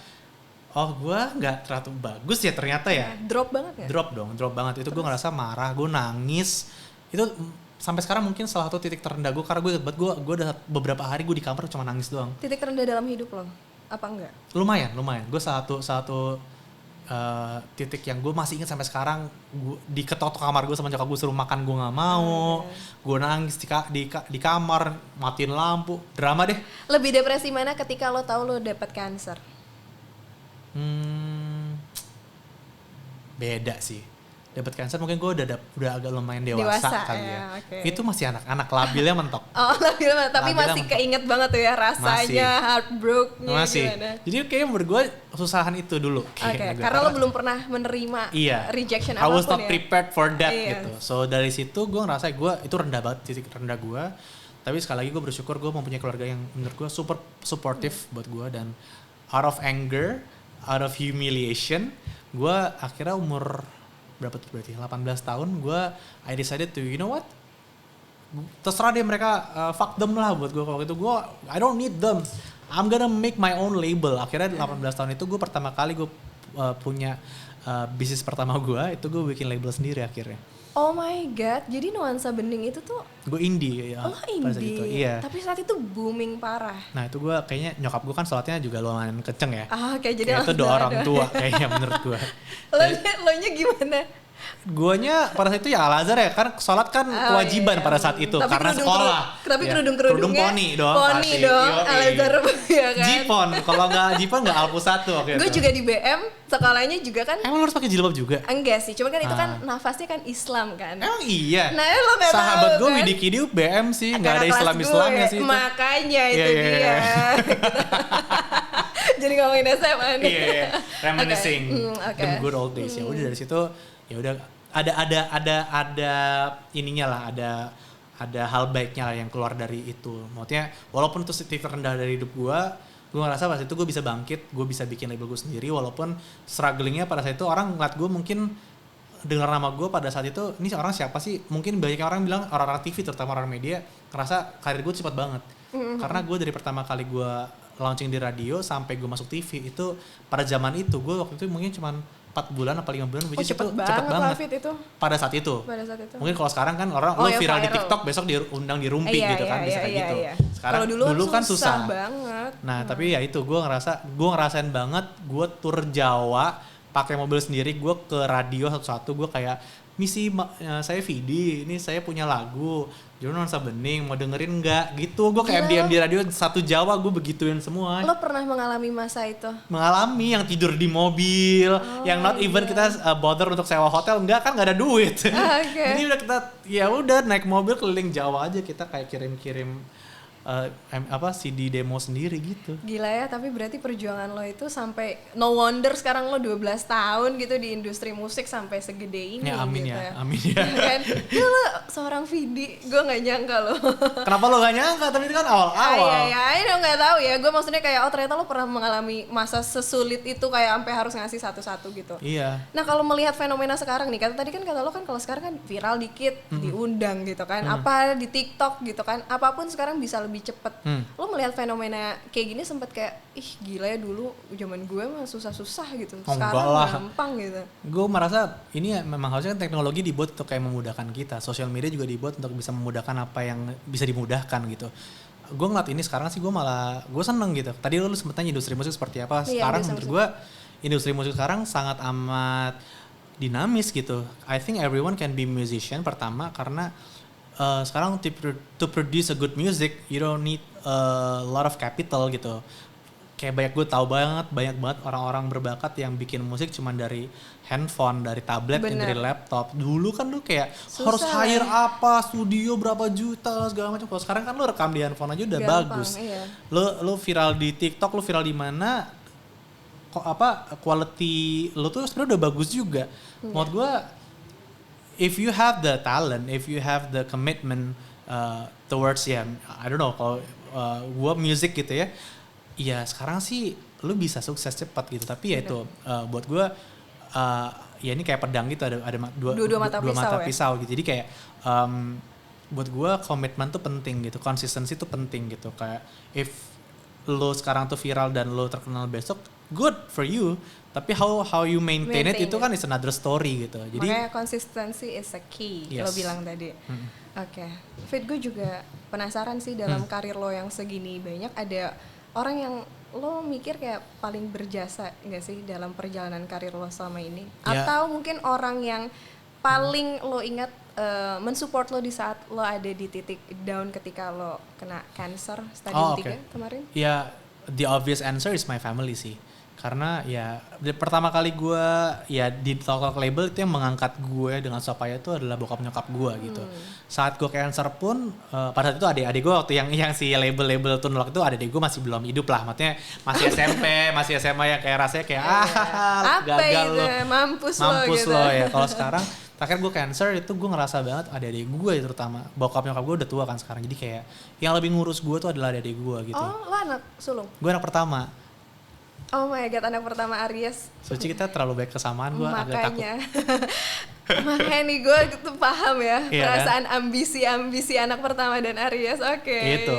Speaker 1: oh gue nggak terlalu bagus ya ternyata ya.
Speaker 2: Drop banget ya?
Speaker 1: Drop banget. Itu gue ngerasa marah, gue nangis. Itu sampai sekarang mungkin salah satu titik terendah gue, karena gue udah beberapa hari gue di kamar cuma nangis doang.
Speaker 2: Titik terendah dalam hidup lo? Apa enggak? Lumayan.
Speaker 1: Gue satu titik yang gue masih ingat sampai sekarang, gue diketok kamar gue sama nyokap gue suruh makan, gue nggak mau, gue nangis di kamar, matiin lampu, drama deh.
Speaker 2: Lebih depresi mana ketika lo tahu lo dapat kanker?
Speaker 1: Beda sih. Dapat kanker mungkin gue udah agak lumayan dewasa kali ya. Itu masih anak-anak, labilnya mentok.
Speaker 2: Oh labilnya tapi masih keinget banget tuh ya rasanya, heartbroken-nya gimana.
Speaker 1: Jadi kayaknya menurut gue susahan itu dulu.
Speaker 2: Karena lo belum pernah menerima rejection apapun ya.
Speaker 1: I was not prepared for that gitu. So dari situ gue ngerasa itu rendah banget, titik rendah gue. Tapi sekali lagi gue bersyukur gue mempunyai keluarga yang menurut gue super supportive buat gue. Dan out of anger, out of humiliation, gue akhirnya umur berapa tuh berarti 18 tahun I decided to you know what, terserah deh mereka, fuck them lah buat gue. Kalau gitu gue I don't need them, I'm gonna make my own label. Akhirnya 18 tahun itu gue pertama kali gue punya bisnis pertama gue bikin label sendiri akhirnya.
Speaker 2: Oh my god, jadi Nuansa Bening itu tuh
Speaker 1: gue indie ya.
Speaker 2: Oh indie,
Speaker 1: itu, iya.
Speaker 2: Tapi saat itu booming parah.
Speaker 1: Nah itu gue kayaknya nyokap gue kan sholatnya juga lumayan kenceng ya.
Speaker 2: Kayak jadi
Speaker 1: itu doa orang tua kayaknya menurut gue.
Speaker 2: Lo nya gimana?
Speaker 1: Guanya pada saat itu ya Al-Azhar ya, kan sholat kan kewajiban pada saat itu
Speaker 2: tapi
Speaker 1: karena sekolah.
Speaker 2: Tapi kerudung
Speaker 1: poni dong.
Speaker 2: Poni dong, Al-Azhar ya kan.
Speaker 1: Jipon, kalau nggak Jipon nggak Alpus 1 waktu itu.
Speaker 2: Gue juga di BM, sekolahnya juga kan.
Speaker 1: Emang lo harus pakai jilbab juga?
Speaker 2: Enggak sih, cuma kan itu kan nafasnya kan Islam kan.
Speaker 1: Emang iya?
Speaker 2: Nah lo gak tahu
Speaker 1: sahabat gue
Speaker 2: kan?
Speaker 1: Widi Kidiu BM sih, nggak ada Islam-Islamnya sih itu.
Speaker 2: Makanya itu dia. Jadi ngomongin SMA nih.
Speaker 1: Reminiscing the good old days. Ya udah dari situ ya udah ada ininya lah, ada hal baiknya lah yang keluar dari itu. Maksudnya walaupun itu titik terendah dari hidup gue ngerasa pas itu gue bisa bangkit, gue bisa bikin label gue sendiri, walaupun strugglingnya pada saat itu orang ngeliat gue mungkin dengar nama gue pada saat itu, ini orang siapa sih? Mungkin banyak orang bilang orang-orang TV, terutama orang media, ngerasa karir gue cepat banget. Karena gue dari pertama kali gue launching di radio sampai gue masuk TV itu pada zaman itu gue waktu itu mungkin cuma 4 bulan apa 5 bulan, which is
Speaker 2: cepet
Speaker 1: itu
Speaker 2: banget
Speaker 1: cepet banget
Speaker 2: itu.
Speaker 1: Pada saat itu. Mungkin kalau sekarang kan orang lo viral di TikTok besok diundang di Rumpi gitu kan, bisa kayak gitu. Sekarang dulu kan susah
Speaker 2: banget.
Speaker 1: Nah tapi ya itu gue ngerasain banget gue tur Jawa pakai mobil sendiri, gue ke radio satu-satu, gue kayak misi saya Vidi, ini saya punya lagu Jurnal Nuansa Bening, mau dengerin nggak gitu. Gue kayak diam di radio satu Jawa, gue begituin semua.
Speaker 2: Lo pernah mengalami masa itu?
Speaker 1: Mengalami, yang tidur di mobil, yang not even kita bother untuk sewa hotel, nggak ada duit. Jadi udah kita ya udah naik mobil keliling Jawa aja, kita kayak kirim-kirim CD demo sendiri gitu.
Speaker 2: Gila ya, tapi berarti perjuangan lo itu sampai no wonder sekarang lo 12 tahun gitu di industri musik sampai segede ini.
Speaker 1: Ya amin
Speaker 2: gitu
Speaker 1: ya, amin ya.
Speaker 2: Kan? Ya lo seorang Vidi, gue gak nyangka lo.
Speaker 1: Kenapa lo gak nyangka? Tapi itu kan awal-awal.
Speaker 2: Iya, ini gak tahu ya. Gue maksudnya kayak ternyata lo pernah mengalami masa sesulit itu kayak sampai harus ngasih satu-satu gitu.
Speaker 1: Iya.
Speaker 2: Nah kalau melihat fenomena sekarang nih, tadi kan kata lo kan kalau sekarang kan viral dikit diundang gitu kan, apa di TikTok gitu kan, apapun sekarang bisa lebih cepet. Lo melihat fenomena kayak gini sempet kayak ih gila ya, dulu zaman gue mah susah-susah gitu, sekarang gampang gitu.
Speaker 1: Gue merasa ini ya, memang harusnya kan teknologi dibuat untuk kayak memudahkan kita, sosial media juga dibuat untuk bisa memudahkan apa yang bisa dimudahkan gitu. Gue ngeliat ini sekarang sih gue seneng gitu. Tadi lo sempet tanya industri musik seperti apa, sekarang menurut gue industri musik sekarang sangat amat dinamis gitu. I think everyone can be musician pertama karena sekarang to produce a good music you don't need a lot of capital gitu. Kayak banyak banget orang-orang berbakat yang bikin musik cuma dari handphone, dari tablet, dari laptop. Dulu kan lu kayak susah, harus hire apa, studio berapa juta segala macam. Kalau sekarang kan lu rekam di handphone aja udah bagus. Iya. Lu viral di TikTok, lu viral di mana, quality lu tuh sebenarnya udah bagus juga. Menurut gua if you have the talent, if you have the commitment towards I don't know, kalau gue music gitu ya, ya sekarang sih lu bisa sukses cepat gitu. Tapi ya itu buat gue ya ini kayak pedang gitu, ada dua mata pisau gitu. Jadi kayak buat gue komitmen tuh penting gitu, konsistensi tuh penting gitu. Kayak if lu sekarang tuh viral dan lu terkenal besok, good for you. Tapi how you maintain it itu kan is another story gitu. Jadi
Speaker 2: makanya konsistensi is a key, lo bilang tadi. Oke. Fit, gue juga penasaran sih dalam karir lo yang segini banyak, ada orang yang lo mikir kayak paling berjasa gak sih dalam perjalanan karir lo selama ini? Atau mungkin orang yang paling lo ingat mensupport lo di saat lo ada di titik down ketika lo kena cancer stadium 3 kemarin?
Speaker 1: Ya, the obvious answer is my family sih. Karena ya pertama kali gue ya di talk label itu yang mengangkat gue dengan Sopaya itu adalah bokap nyokap gue gitu. Saat gue cancer pun pada saat itu adik gue waktu yang si label tuh nolak itu, adik gue masih belum hidup lah, maksudnya masih SMP masih SMA ya, kayak rasanya kayak gagal lo, mampus lo ya. Kalau sekarang terakhir gue cancer itu gue ngerasa banget adik gue terutama bokap nyokap gue udah tua kan sekarang, jadi kayak yang lebih ngurus gue tuh adalah adik gue gitu.
Speaker 2: Oh, lo anak sulung?
Speaker 1: Gue anak pertama.
Speaker 2: Oh my god, anak pertama Aries.
Speaker 1: Suci, kita terlalu banyak kesamaan, gue agak takut.
Speaker 2: Makanya nih gue tuh paham ya, perasaan kan? ambisi anak pertama dan Aries. Oke.
Speaker 1: Itu.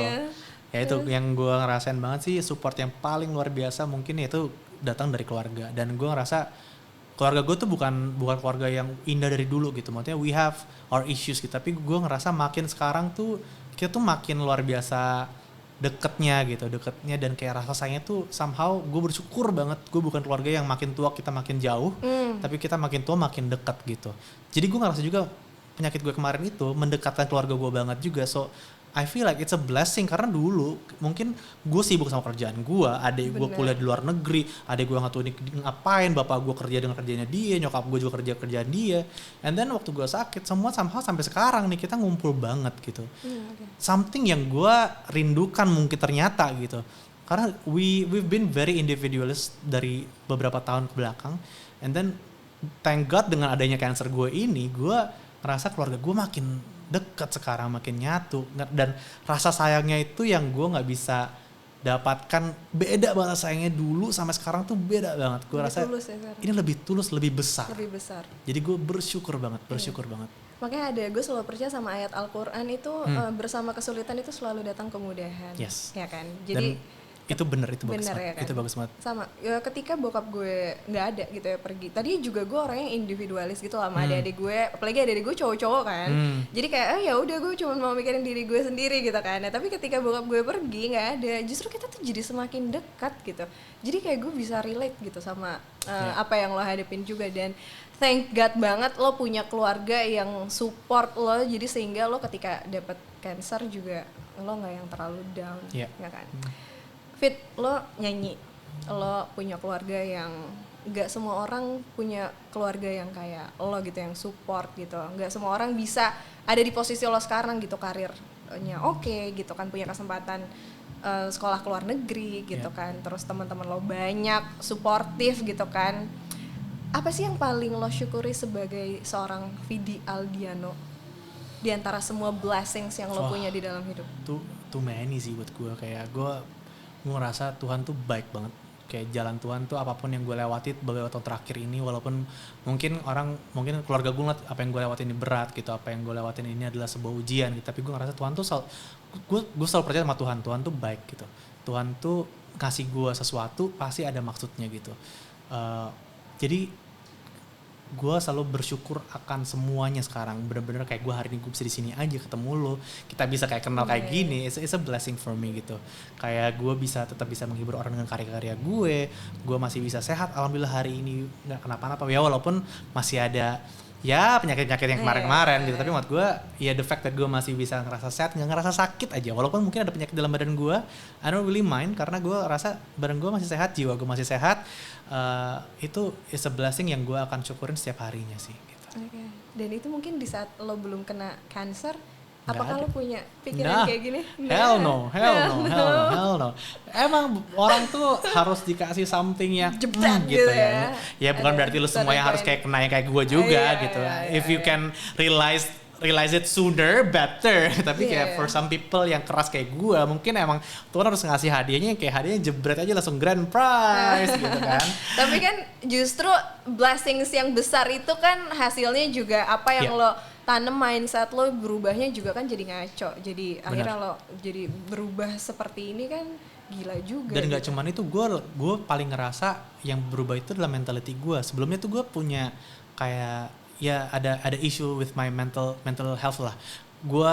Speaker 1: Ya itu yang gue ngerasain banget sih, support yang paling luar biasa mungkin itu datang dari keluarga. Dan gue ngerasa keluarga gue tuh bukan keluarga yang indah dari dulu gitu. Maksudnya we have our issues gitu, tapi gue ngerasa makin sekarang tuh kita tuh makin luar biasa deketnya dan kayak rasa sayangnya tuh somehow gue bersyukur banget gue bukan keluarga yang makin tua kita makin jauh, tapi kita makin tua makin dekat gitu. Jadi gue ngerasa juga penyakit gue kemarin itu mendekatkan keluarga gue banget juga. So I feel like it's a blessing, karena dulu mungkin gue sibuk sama kerjaan gue, adik gue kuliah di luar negeri, adik gue nggak tahu ngapain, bapak gue kerja dengan kerjanya dia, nyokap gue juga kerjaan dia, and then waktu gue sakit semua somehow sampai sekarang nih kita ngumpul banget gitu. Something yang gue rindukan mungkin ternyata gitu, karena we've been very individualist dari beberapa tahun ke belakang, and then thank God dengan adanya cancer gue ini, gue ngerasa keluarga gue makin dekat sekarang, makin nyatu. Dan rasa sayangnya itu yang gue gak bisa dapatkan, beda banget sayangnya dulu sama sekarang tuh beda banget. Gue rasa
Speaker 2: tulus ya,
Speaker 1: ini lebih tulus, lebih besar. Jadi gue bersyukur banget.
Speaker 2: Makanya gue selalu percaya sama ayat Al-Quran itu bersama kesulitan itu selalu datang kemudahan.
Speaker 1: Yes.
Speaker 2: Ya kan? Jadi
Speaker 1: dan itu bener, itu bagus banget.
Speaker 2: Ya kan?
Speaker 1: Itu bagus banget.
Speaker 2: Sama, ya ketika bokap gue nggak ada gitu ya pergi. Tadi juga gue orangnya individualis gitu lah sama adik-adik gue, apalagi adik-adik gue cowok-cowok kan. Jadi kayak ya udah gue cuma mau mikirin diri gue sendiri gitu kan. Nah, tapi ketika bokap gue pergi nggak ada, justru kita tuh jadi semakin dekat gitu. Jadi kayak gue bisa relate gitu sama apa yang lo hadapin juga, dan thank God banget lo punya keluarga yang support lo, jadi sehingga lo ketika dapet cancer juga lo nggak yang terlalu down, ya kan. Fit, lo nyanyi, lo punya keluarga yang gak semua orang punya keluarga yang kayak lo gitu, yang support gitu. Gak semua orang bisa ada di posisi lo sekarang gitu, karirnya oke gitu kan, punya kesempatan sekolah ke luar negeri gitu kan. Terus teman-teman lo banyak, suportif gitu kan. Apa sih yang paling lo syukuri sebagai seorang Vidi Aldiano di antara semua blessings yang lo punya di dalam hidup?
Speaker 1: Too many sih buat gue. Kayak gue ngerasa Tuhan tuh baik banget. Kayak jalan Tuhan tuh apapun yang gue lewati beberapa tahun terakhir ini, walaupun mungkin keluarga gue ngeliat apa yang gue lewatin ini berat gitu, apa yang gue lewatin ini adalah sebuah ujian gitu, tapi gue ngerasa Tuhan tuh gue selalu percaya sama Tuhan tuh baik gitu. Tuhan tuh kasih gue sesuatu pasti ada maksudnya gitu. Jadi gue selalu bersyukur akan semuanya sekarang. Bener-bener kayak gue hari ini gue bisa di sini aja ketemu lo, kita bisa kayak kenal kayak gini, it's a blessing for me gitu. Kayak gue tetap bisa menghibur orang dengan karya-karya gue masih bisa sehat, alhamdulillah hari ini nggak kenapa-napa ya, walaupun masih ada ya penyakit-penyakit yang kemarin-kemarin gitu, tapi menurut gue ya the fact that gue masih bisa ngerasa sehat, nggak ngerasa sakit aja, walaupun mungkin ada penyakit dalam badan gue, I don't really mind karena gue rasa badan gue masih sehat, jiwa gue masih sehat. Itu is a blessing yang gue akan syukurin setiap harinya sih gitu.
Speaker 2: Okay. Dan itu mungkin di saat lo belum kena cancer, apakah lo punya pikiran kayak gini?
Speaker 1: Hell no. Emang orang tuh harus dikasih something yang
Speaker 2: jebret
Speaker 1: gitu ya. Ya bukan berarti lo semuanya harus kayak kena yang kayak gue juga gitu. If you can realize it sooner better. Tapi kayak for some people yang keras kayak gue, mungkin emang Tuhan harus ngasih hadiahnya kayak hadiahnya jebret aja langsung grand prize gitu kan.
Speaker 2: Tapi kan justru blessings yang besar itu kan hasilnya juga apa yang lo tanam, mindset lo berubahnya juga kan jadi ngaco. Jadi akhirnya lo jadi berubah seperti ini kan gila juga.
Speaker 1: Dan gak cuman itu, gue paling ngerasa yang berubah itu adalah mentality gue. Sebelumnya tuh gue punya kayak ya ada issue with my mental health lah. Gue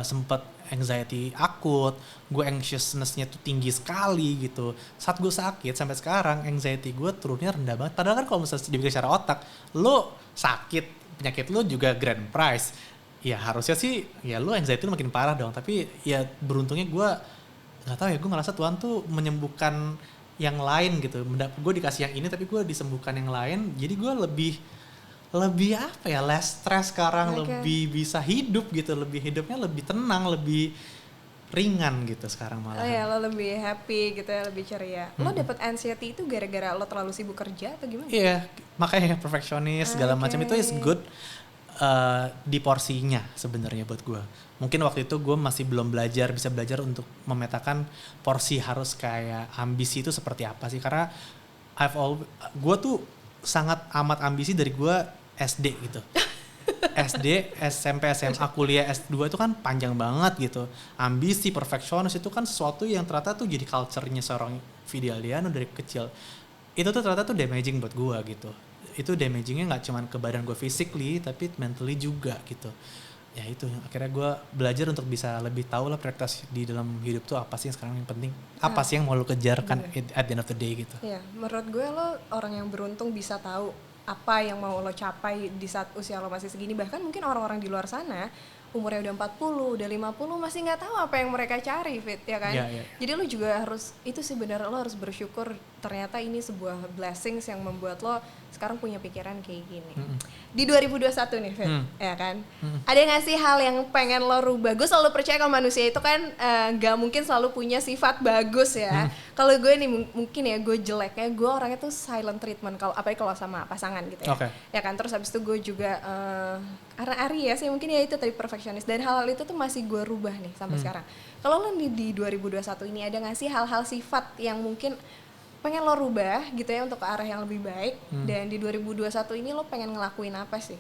Speaker 1: sempet anxiety akut, gue anxiousness-nya tuh tinggi sekali gitu. Saat gue sakit sampai sekarang anxiety gue turunnya rendah banget. Padahal kan kalau misalnya dipikir secara otak, lo sakit penyakit lo juga grand prize. Ya harusnya sih ya lo anxiety lo makin parah dong. Tapi ya beruntungnya gue nggak tahu ya, gue ngerasa Tuhan tuh menyembuhkan yang lain gitu. Gue dikasih yang ini tapi gue disembuhkan yang lain. Jadi gue lebih apa ya, less stress sekarang, lebih bisa hidup gitu, hidupnya lebih tenang, lebih ringan gitu sekarang malah.
Speaker 2: Oh ya, lo lebih happy gitu ya, lebih ceria. Lo dapet anxiety itu gara-gara lo terlalu sibuk kerja atau gimana?
Speaker 1: Iya, makanya perfeksionis segala macam itu is good di porsinya sebenarnya buat gue. Mungkin waktu itu gue masih belum bisa belajar untuk memetakan porsi harus kayak ambisi itu seperti apa sih, karena gue tuh sangat amat ambisi dari gue SD gitu. SD, SMP, SMA, kuliah S2 itu kan panjang banget gitu. Ambisi, perfeksionis itu kan sesuatu yang ternyata tuh jadi culture-nya seorang Vidi Aldiano dari kecil. Itu tuh ternyata tuh damaging buat gue gitu. Itu damagingnya gak cuma ke badan gue physically, tapi mentally juga gitu. Ya itu, akhirnya gue belajar untuk bisa lebih tahu lah prioritas di dalam hidup tuh apa sih yang sekarang yang penting. Apa sih yang mau lo kejar kan at the end of the day gitu.
Speaker 2: Iya, menurut gue lo orang yang beruntung bisa tahu apa yang mau lo capai di saat usia lo masih segini. Bahkan mungkin orang-orang di luar sana umurnya udah 40, udah 50 masih gak tahu apa yang mereka cari, Fit, ya kan?
Speaker 1: Yeah.
Speaker 2: Jadi lo juga harus, itu sih benar, lo harus bersyukur ternyata ini sebuah blessings yang membuat lo sekarang punya pikiran kayak gini. Di 2021 nih Fit, ya kan? Ada nggak sih hal yang pengen lo rubah? Gue selalu percaya kalau manusia itu kan gak mungkin selalu punya sifat bagus ya. Kalau gue nih mungkin ya gue jeleknya, gue orangnya tuh silent treatment kalau apalagi kalau sama pasangan gitu ya. Ya kan, terus habis itu gue juga karena Aries ya mungkin ya itu tadi perfeksionis, dan hal-hal itu tuh masih gue rubah nih sampai sekarang. Kalau lo di 2021 ini ada nggak sih hal-hal sifat yang mungkin pengen lo rubah gitu ya untuk ke arah yang lebih baik, dan di 2021 ini lo pengen ngelakuin apa sih?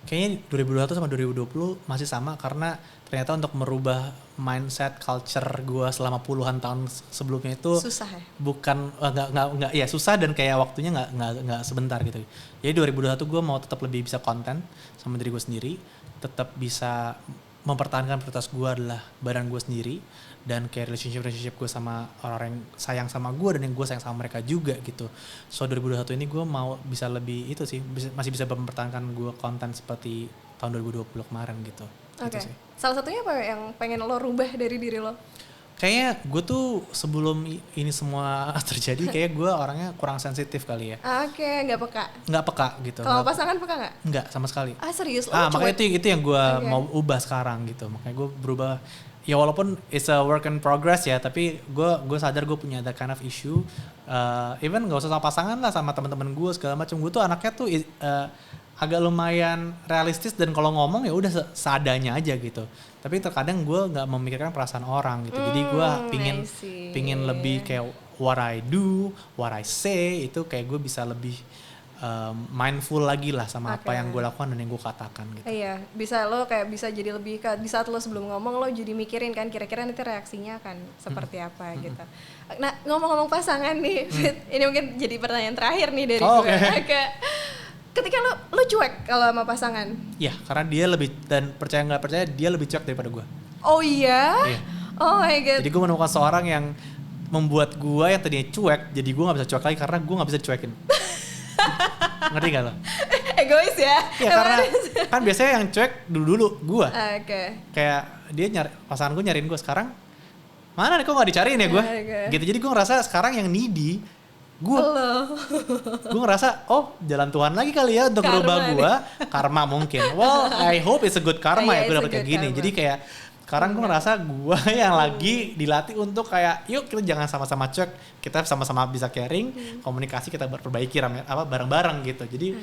Speaker 1: Kayaknya 2021 sama 2020 masih sama, karena ternyata untuk merubah mindset culture gue selama puluhan tahun sebelumnya itu
Speaker 2: susah ya?
Speaker 1: Bukan nggak ya susah, dan kayak waktunya nggak sebentar gitu. Jadi 2021 gue mau tetap lebih bisa konten sama diri gue sendiri, tetap bisa mempertahankan prioritas gue adalah badan gue sendiri, dan kayak relationship gue sama orang-orang yang sayang sama gue dan yang gue sayang sama mereka juga gitu. So 2021 ini gue mau bisa lebih itu sih, masih bisa mempertahankan gue konten seperti tahun 2020 kemarin gitu.
Speaker 2: Oke.
Speaker 1: Gitu sih.
Speaker 2: Salah satunya apa yang pengen lo rubah dari diri lo?
Speaker 1: Kayaknya gue tuh sebelum ini semua terjadi kayak gue orangnya kurang sensitif kali ya.
Speaker 2: Oke, nggak peka.
Speaker 1: Nggak peka gitu.
Speaker 2: Kalau pasangan peka nggak?
Speaker 1: Nggak sama sekali.
Speaker 2: Serius?
Speaker 1: Makanya itu yang gue mau ubah sekarang gitu. Makanya gue berubah. Ya walaupun it's a work in progress ya, tapi gue sadar gue punya that kind of issue. Even nggak usah sama pasangan lah, sama teman-teman gue segala macam. Gue tuh anaknya tuh agak lumayan realistis, dan kalau ngomong ya udah seadanya aja gitu. Tapi terkadang gue nggak memikirkan perasaan orang gitu. Jadi gue pingin lebih kayak what I do, what I say, itu kayak gue bisa lebih mindful lagi lah sama apa yang gue lakukan dan yang gue katakan gitu.
Speaker 2: Iya, bisa lo kayak bisa jadi lebih di saat lo sebelum ngomong lo jadi mikirin kan kira-kira nanti reaksinya akan seperti apa gitu. Nah, ngomong-ngomong pasangan nih, ini mungkin jadi pertanyaan terakhir nih dari gue. Ketika lo cuek kalau sama pasangan?
Speaker 1: Iya, karena dia lebih, dan percaya nggak percaya dia lebih cuek daripada gue.
Speaker 2: Oh iya? Oh my god.
Speaker 1: Jadi gue menemukan seorang yang membuat gue yang tadinya cuek, jadi gue nggak bisa cuek lagi karena gue nggak bisa cuekin. Ngerti gak lo?
Speaker 2: Egois ya?
Speaker 1: Iya, karena kan biasanya yang cuek dulu gue. Kayak dia pasangan gue nyariin gue, sekarang mana nih kok gak dicariin ya gue? Gitu, jadi gue ngerasa sekarang yang needy gue. Gue ngerasa jalan Tuhan lagi kali ya untuk merubah gue. Karma mungkin. Well, I hope it's a good karma ya gue dapet kayak gini. Jadi kayak sekarang gue ngerasa gue yang lagi dilatih untuk kayak yuk kita jangan sama-sama cuek, kita sama-sama bisa caring, komunikasi kita perbaiki bareng-bareng gitu. Jadi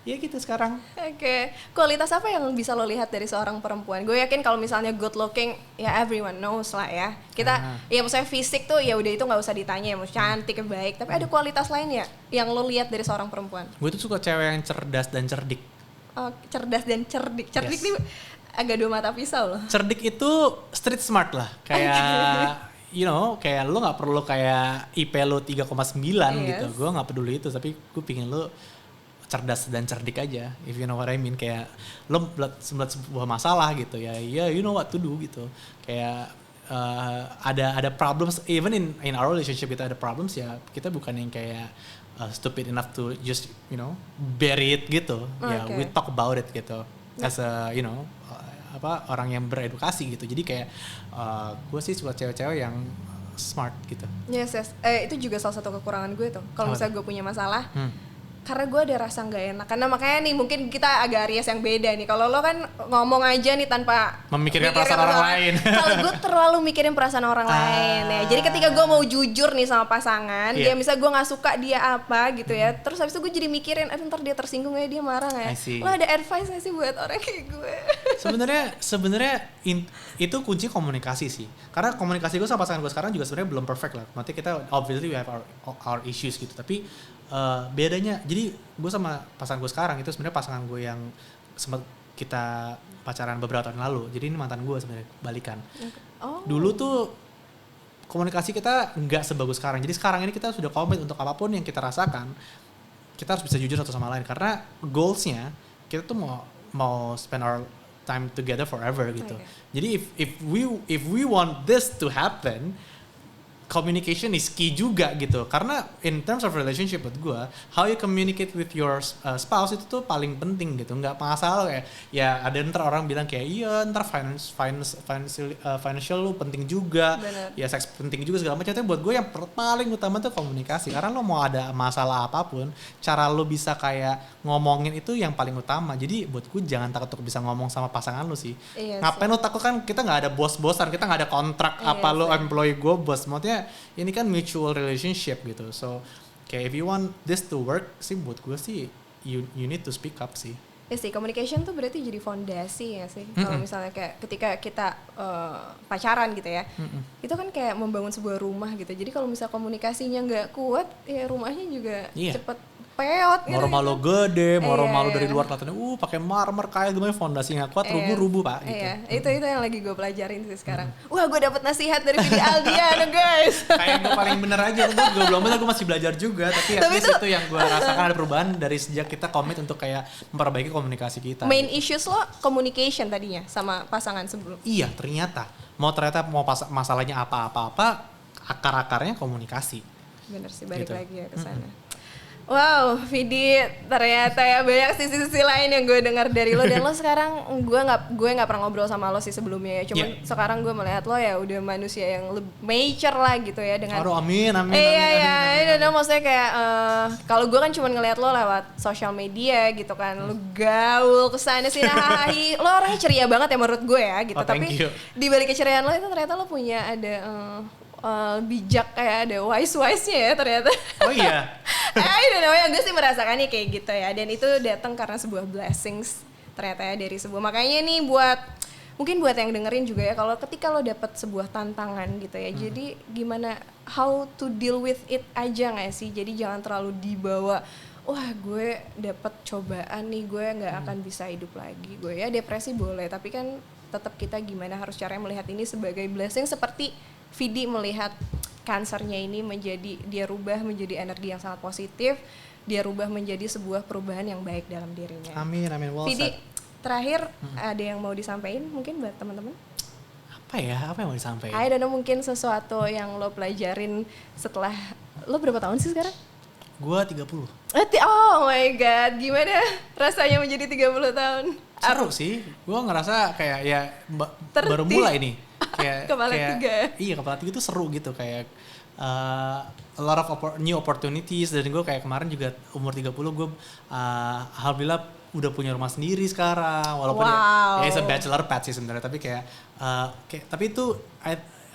Speaker 1: ya gitu sekarang.
Speaker 2: Oke. Kualitas apa yang bisa lo lihat dari seorang perempuan? Gue yakin kalau misalnya good looking ya everyone knows lah ya. Kita ya maksudnya fisik tuh ya udah itu nggak usah ditanya ya, mau cantik baik. Tapi ada kualitas lain ya yang lo lihat dari seorang perempuan?
Speaker 1: Gue tuh suka cewek yang cerdas dan cerdik.
Speaker 2: Cerdas dan cerdik. Cerdik nih agak dua mata pisau loh.
Speaker 1: Cerdik itu street smart lah. Kayak kayak lo gak perlu kayak IP lo 3,9 gitu. Gue gak peduli itu, tapi gue pingin lo cerdas dan cerdik aja. If you know what I mean. Kayak lo melihat sebuah masalah gitu ya. You know what to do gitu. Kayak ada problems. Even in our relationship kita ada problems ya. Kita bukan yang kayak stupid enough to just bury it gitu. Ya we talk about it gitu. As a orang yang beredukasi gitu. Jadi kayak gue sih suka cewek-cewek yang smart gitu.
Speaker 2: Yes. Itu juga salah satu kekurangan gue tuh. Kalau misalnya gue punya masalah, karena gue ada rasa nggak enak. Karena makanya nih mungkin kita agak Aries yang beda nih. Kalau lo kan ngomong aja nih tanpa
Speaker 1: memikirkan perasaan orang lain.
Speaker 2: Kalau gue terlalu mikirin perasaan orang lain ya. Jadi ketika gue mau jujur nih sama pasangan, dia misalnya gue nggak suka dia apa gitu ya. Terus habis itu gue jadi mikirin, ntar dia tersinggung ya, dia marah nggak ya. Lo ada advice nggak sih buat orang kayak gue?
Speaker 1: Sebenarnya itu kunci komunikasi sih. Karena komunikasi gue sama pasangan gue sekarang juga sebenarnya belum perfect lah. Nanti kita obviously we have our issues gitu. Tapi bedanya, jadi gue sama pasangan gue sekarang itu sebenarnya pasangan gue yang sempat kita pacaran beberapa tahun lalu. Jadi ini mantan gue sebenarnya, balikan. Dulu tuh komunikasi kita nggak sebagus sekarang. Jadi sekarang ini kita sudah komit untuk apapun yang kita rasakan, kita harus bisa jujur satu sama lain. Karena goalsnya kita tuh mau spend our time together forever gitu. Jadi if we want this to happen, communication is key juga gitu. Karena in terms of relationship buat gue, how you communicate with your spouse itu tuh paling penting gitu. Nggak masalah kayak ya ada ntar orang bilang kayak iya ntar financial lu penting juga.
Speaker 2: Bener.
Speaker 1: Ya seks penting juga segala macam. Tapi buat gue yang paling utama tuh komunikasi. Karena lo mau ada masalah apapun, cara lo bisa kayak ngomongin itu yang paling utama. Jadi buat gue jangan takut untuk bisa ngomong sama pasangan lo sih.
Speaker 2: Iya
Speaker 1: Ngapain
Speaker 2: sih.
Speaker 1: lo takut, kan kita nggak ada bos-bosan, kita nggak ada kontrak
Speaker 2: Iya
Speaker 1: apa lo
Speaker 2: sih.
Speaker 1: employee gue bos. Maksudnya ini kan mutual relationship gitu. So kayak if you want this to work sih buat gue sih you need to speak up sih.
Speaker 2: Ya sih, communication tuh berarti jadi fondasi ya sih. Kalau misalnya kayak ketika kita pacaran gitu ya, itu kan kayak membangun sebuah rumah gitu. Jadi kalau misalnya komunikasinya nggak kuat, ya rumahnya juga
Speaker 1: Iya.
Speaker 2: cepet peot gitu.
Speaker 1: Mau rumah lo gede, mau
Speaker 2: Iya,
Speaker 1: rumah lo
Speaker 2: iya.
Speaker 1: dari luar kelihatannya pakai marmer kayak gimana, fondasi nggak kuat, rubuh-rubuh pak gitu.
Speaker 2: Iya, itu yang lagi gue pelajarin sih sekarang. Wah, gue dapet nasihat dari Vidi Aldiano guys.
Speaker 1: Kayak gue paling bener aja, gue belum bener, gue masih belajar juga, tapi at
Speaker 2: Tapi
Speaker 1: least itu yang gue rasakan ada perubahan dari sejak kita komit untuk kayak memperbaiki komunikasi kita.
Speaker 2: Main issues lo communication tadinya sama pasangan sebelum.
Speaker 1: Iya, ternyata mau masalahnya apa-apa, akar-akarnya komunikasi.
Speaker 2: Bener sih, balik
Speaker 1: Gitu.
Speaker 2: lagi ya ke sana. Wow, Vidi, ternyata ya banyak sisi-sisi lain yang gue dengar dari lo, dan lo sekarang gue nggak pernah ngobrol sama lo sih sebelumnya ya. Cuman sekarang gue melihat lo ya udah manusia yang lebih mature lah gitu ya dengan.
Speaker 1: Aduh, amin.
Speaker 2: Iya, maksudnya kayak kalau gue kan cuma ngelihat lo lewat sosial media gitu kan, lo gaul kesana sini, hahaha, lo orangnya ceria banget ya menurut gue ya gitu.
Speaker 1: Oh, thank
Speaker 2: Tapi
Speaker 1: you.
Speaker 2: di balik keceriaan lo itu ternyata lo punya ada bijak, kayak ada wise-nya ya ternyata.
Speaker 1: Oh iya.
Speaker 2: I don't know ya, gue sih merasakannya kayak gitu ya, dan itu datang karena sebuah blessings ternyata ya dari sebuah. Makanya nih mungkin buat yang dengerin juga ya, kalau ketika lo dapet sebuah tantangan gitu ya, jadi gimana how to deal with it aja nggak sih. Jadi jangan terlalu dibawa, wah gue dapet cobaan nih, gue nggak akan bisa hidup lagi. Gue ya depresi boleh, tapi kan tetap kita gimana harus caranya melihat ini sebagai blessing, seperti Vidi melihat kansernya ini dia rubah menjadi energi yang sangat positif, dia rubah menjadi sebuah perubahan yang baik dalam dirinya.
Speaker 1: Amin, well
Speaker 2: Vidi,
Speaker 1: said.
Speaker 2: terakhir ada yang mau disampaikan mungkin buat teman-teman?
Speaker 1: Apa yang mau disampaikan?
Speaker 2: I don't know, mungkin sesuatu yang lo pelajarin setelah, lo berapa tahun sih sekarang?
Speaker 1: Gua 30.
Speaker 2: Oh my god, gimana rasanya menjadi 30 tahun?
Speaker 1: Seru sih, gue ngerasa kayak ya baru mulai nih.
Speaker 2: Kepala tiga.
Speaker 1: Iya, kepala tiga tuh seru gitu, kayak a lot of new opportunities. Dan gue kayak kemarin juga umur 30 gue alhamdulillah udah punya rumah sendiri sekarang. Walaupun ya it's a bachelor pad sih sebenarnya, tapi kayak tapi itu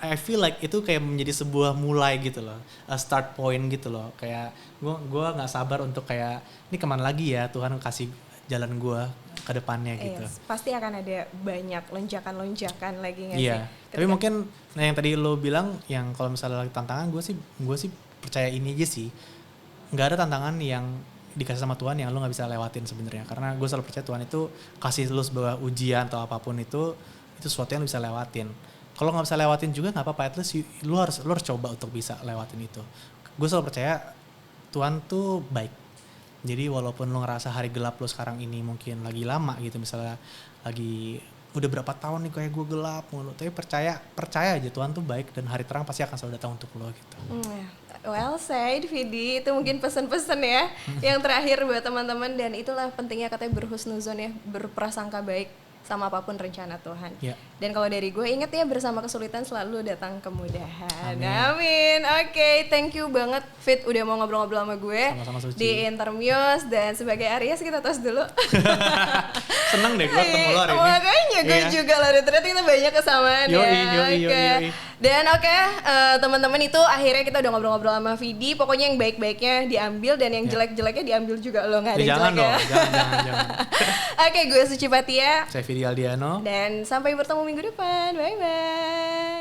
Speaker 1: I feel like itu kayak menjadi sebuah mulai gitu loh, a start point gitu loh. Kayak gue nggak sabar untuk kayak ini kemana lagi ya Tuhan kasih jalan gue ke depannya gitu.
Speaker 2: Yes, pasti akan ada banyak lonjakan-lonjakan lagi nggak sih?
Speaker 1: Iya, tapi mungkin yang tadi lo bilang yang kalau misalnya lagi tantangan, gue sih percaya ini aja sih, nggak ada tantangan yang dikasih sama Tuhan yang lo nggak bisa lewatin sebenarnya. Karena gue selalu percaya Tuhan itu kasih lo sebuah ujian atau apapun itu sesuatu yang lo bisa lewatin. Kalau nggak bisa lewatin juga nggak apa-apa, at least lo harus coba untuk bisa lewatin itu. Gue selalu percaya Tuhan tuh baik. Jadi walaupun lo ngerasa hari gelap lo sekarang ini mungkin lagi lama gitu, misalnya lagi udah berapa tahun nih kayak gue gelap mulu, tapi percaya aja Tuhan tuh baik dan hari terang pasti akan selalu datang untuk lo gitu.
Speaker 2: Well said, Vidi. Itu mungkin pesan-pesan ya yang terakhir buat teman-teman, dan itulah pentingnya katanya berhusnuzon ya, berprasangka baik sama apapun rencana Tuhan.
Speaker 1: Yeah.
Speaker 2: Dan kalau dari gue, ingat ya, bersama kesulitan selalu datang kemudahan. Amin. Oke, thank you banget Fit udah mau ngobrol-ngobrol sama gue.
Speaker 1: Sama-sama, Suci.
Speaker 2: Di Intermuse. Dan sebagai Aries kita tos dulu.
Speaker 1: Seneng deh gue ketemu lo hari ini.
Speaker 2: Makanya gue juga lah, ternyata kita banyak kesamaan
Speaker 1: Yoi.
Speaker 2: Dan teman-teman, itu akhirnya kita udah ngobrol-ngobrol sama Vidi. Pokoknya yang baik-baiknya diambil, dan yang jelek-jeleknya diambil juga, lo nggak ada yang
Speaker 1: Jangan
Speaker 2: jelek
Speaker 1: dong,
Speaker 2: ya.
Speaker 1: jangan.
Speaker 2: Oke, gue Suci Patia.
Speaker 1: Saya Vidi Aldiano.
Speaker 2: Dan sampai bertemu minggu depan. Bye-bye.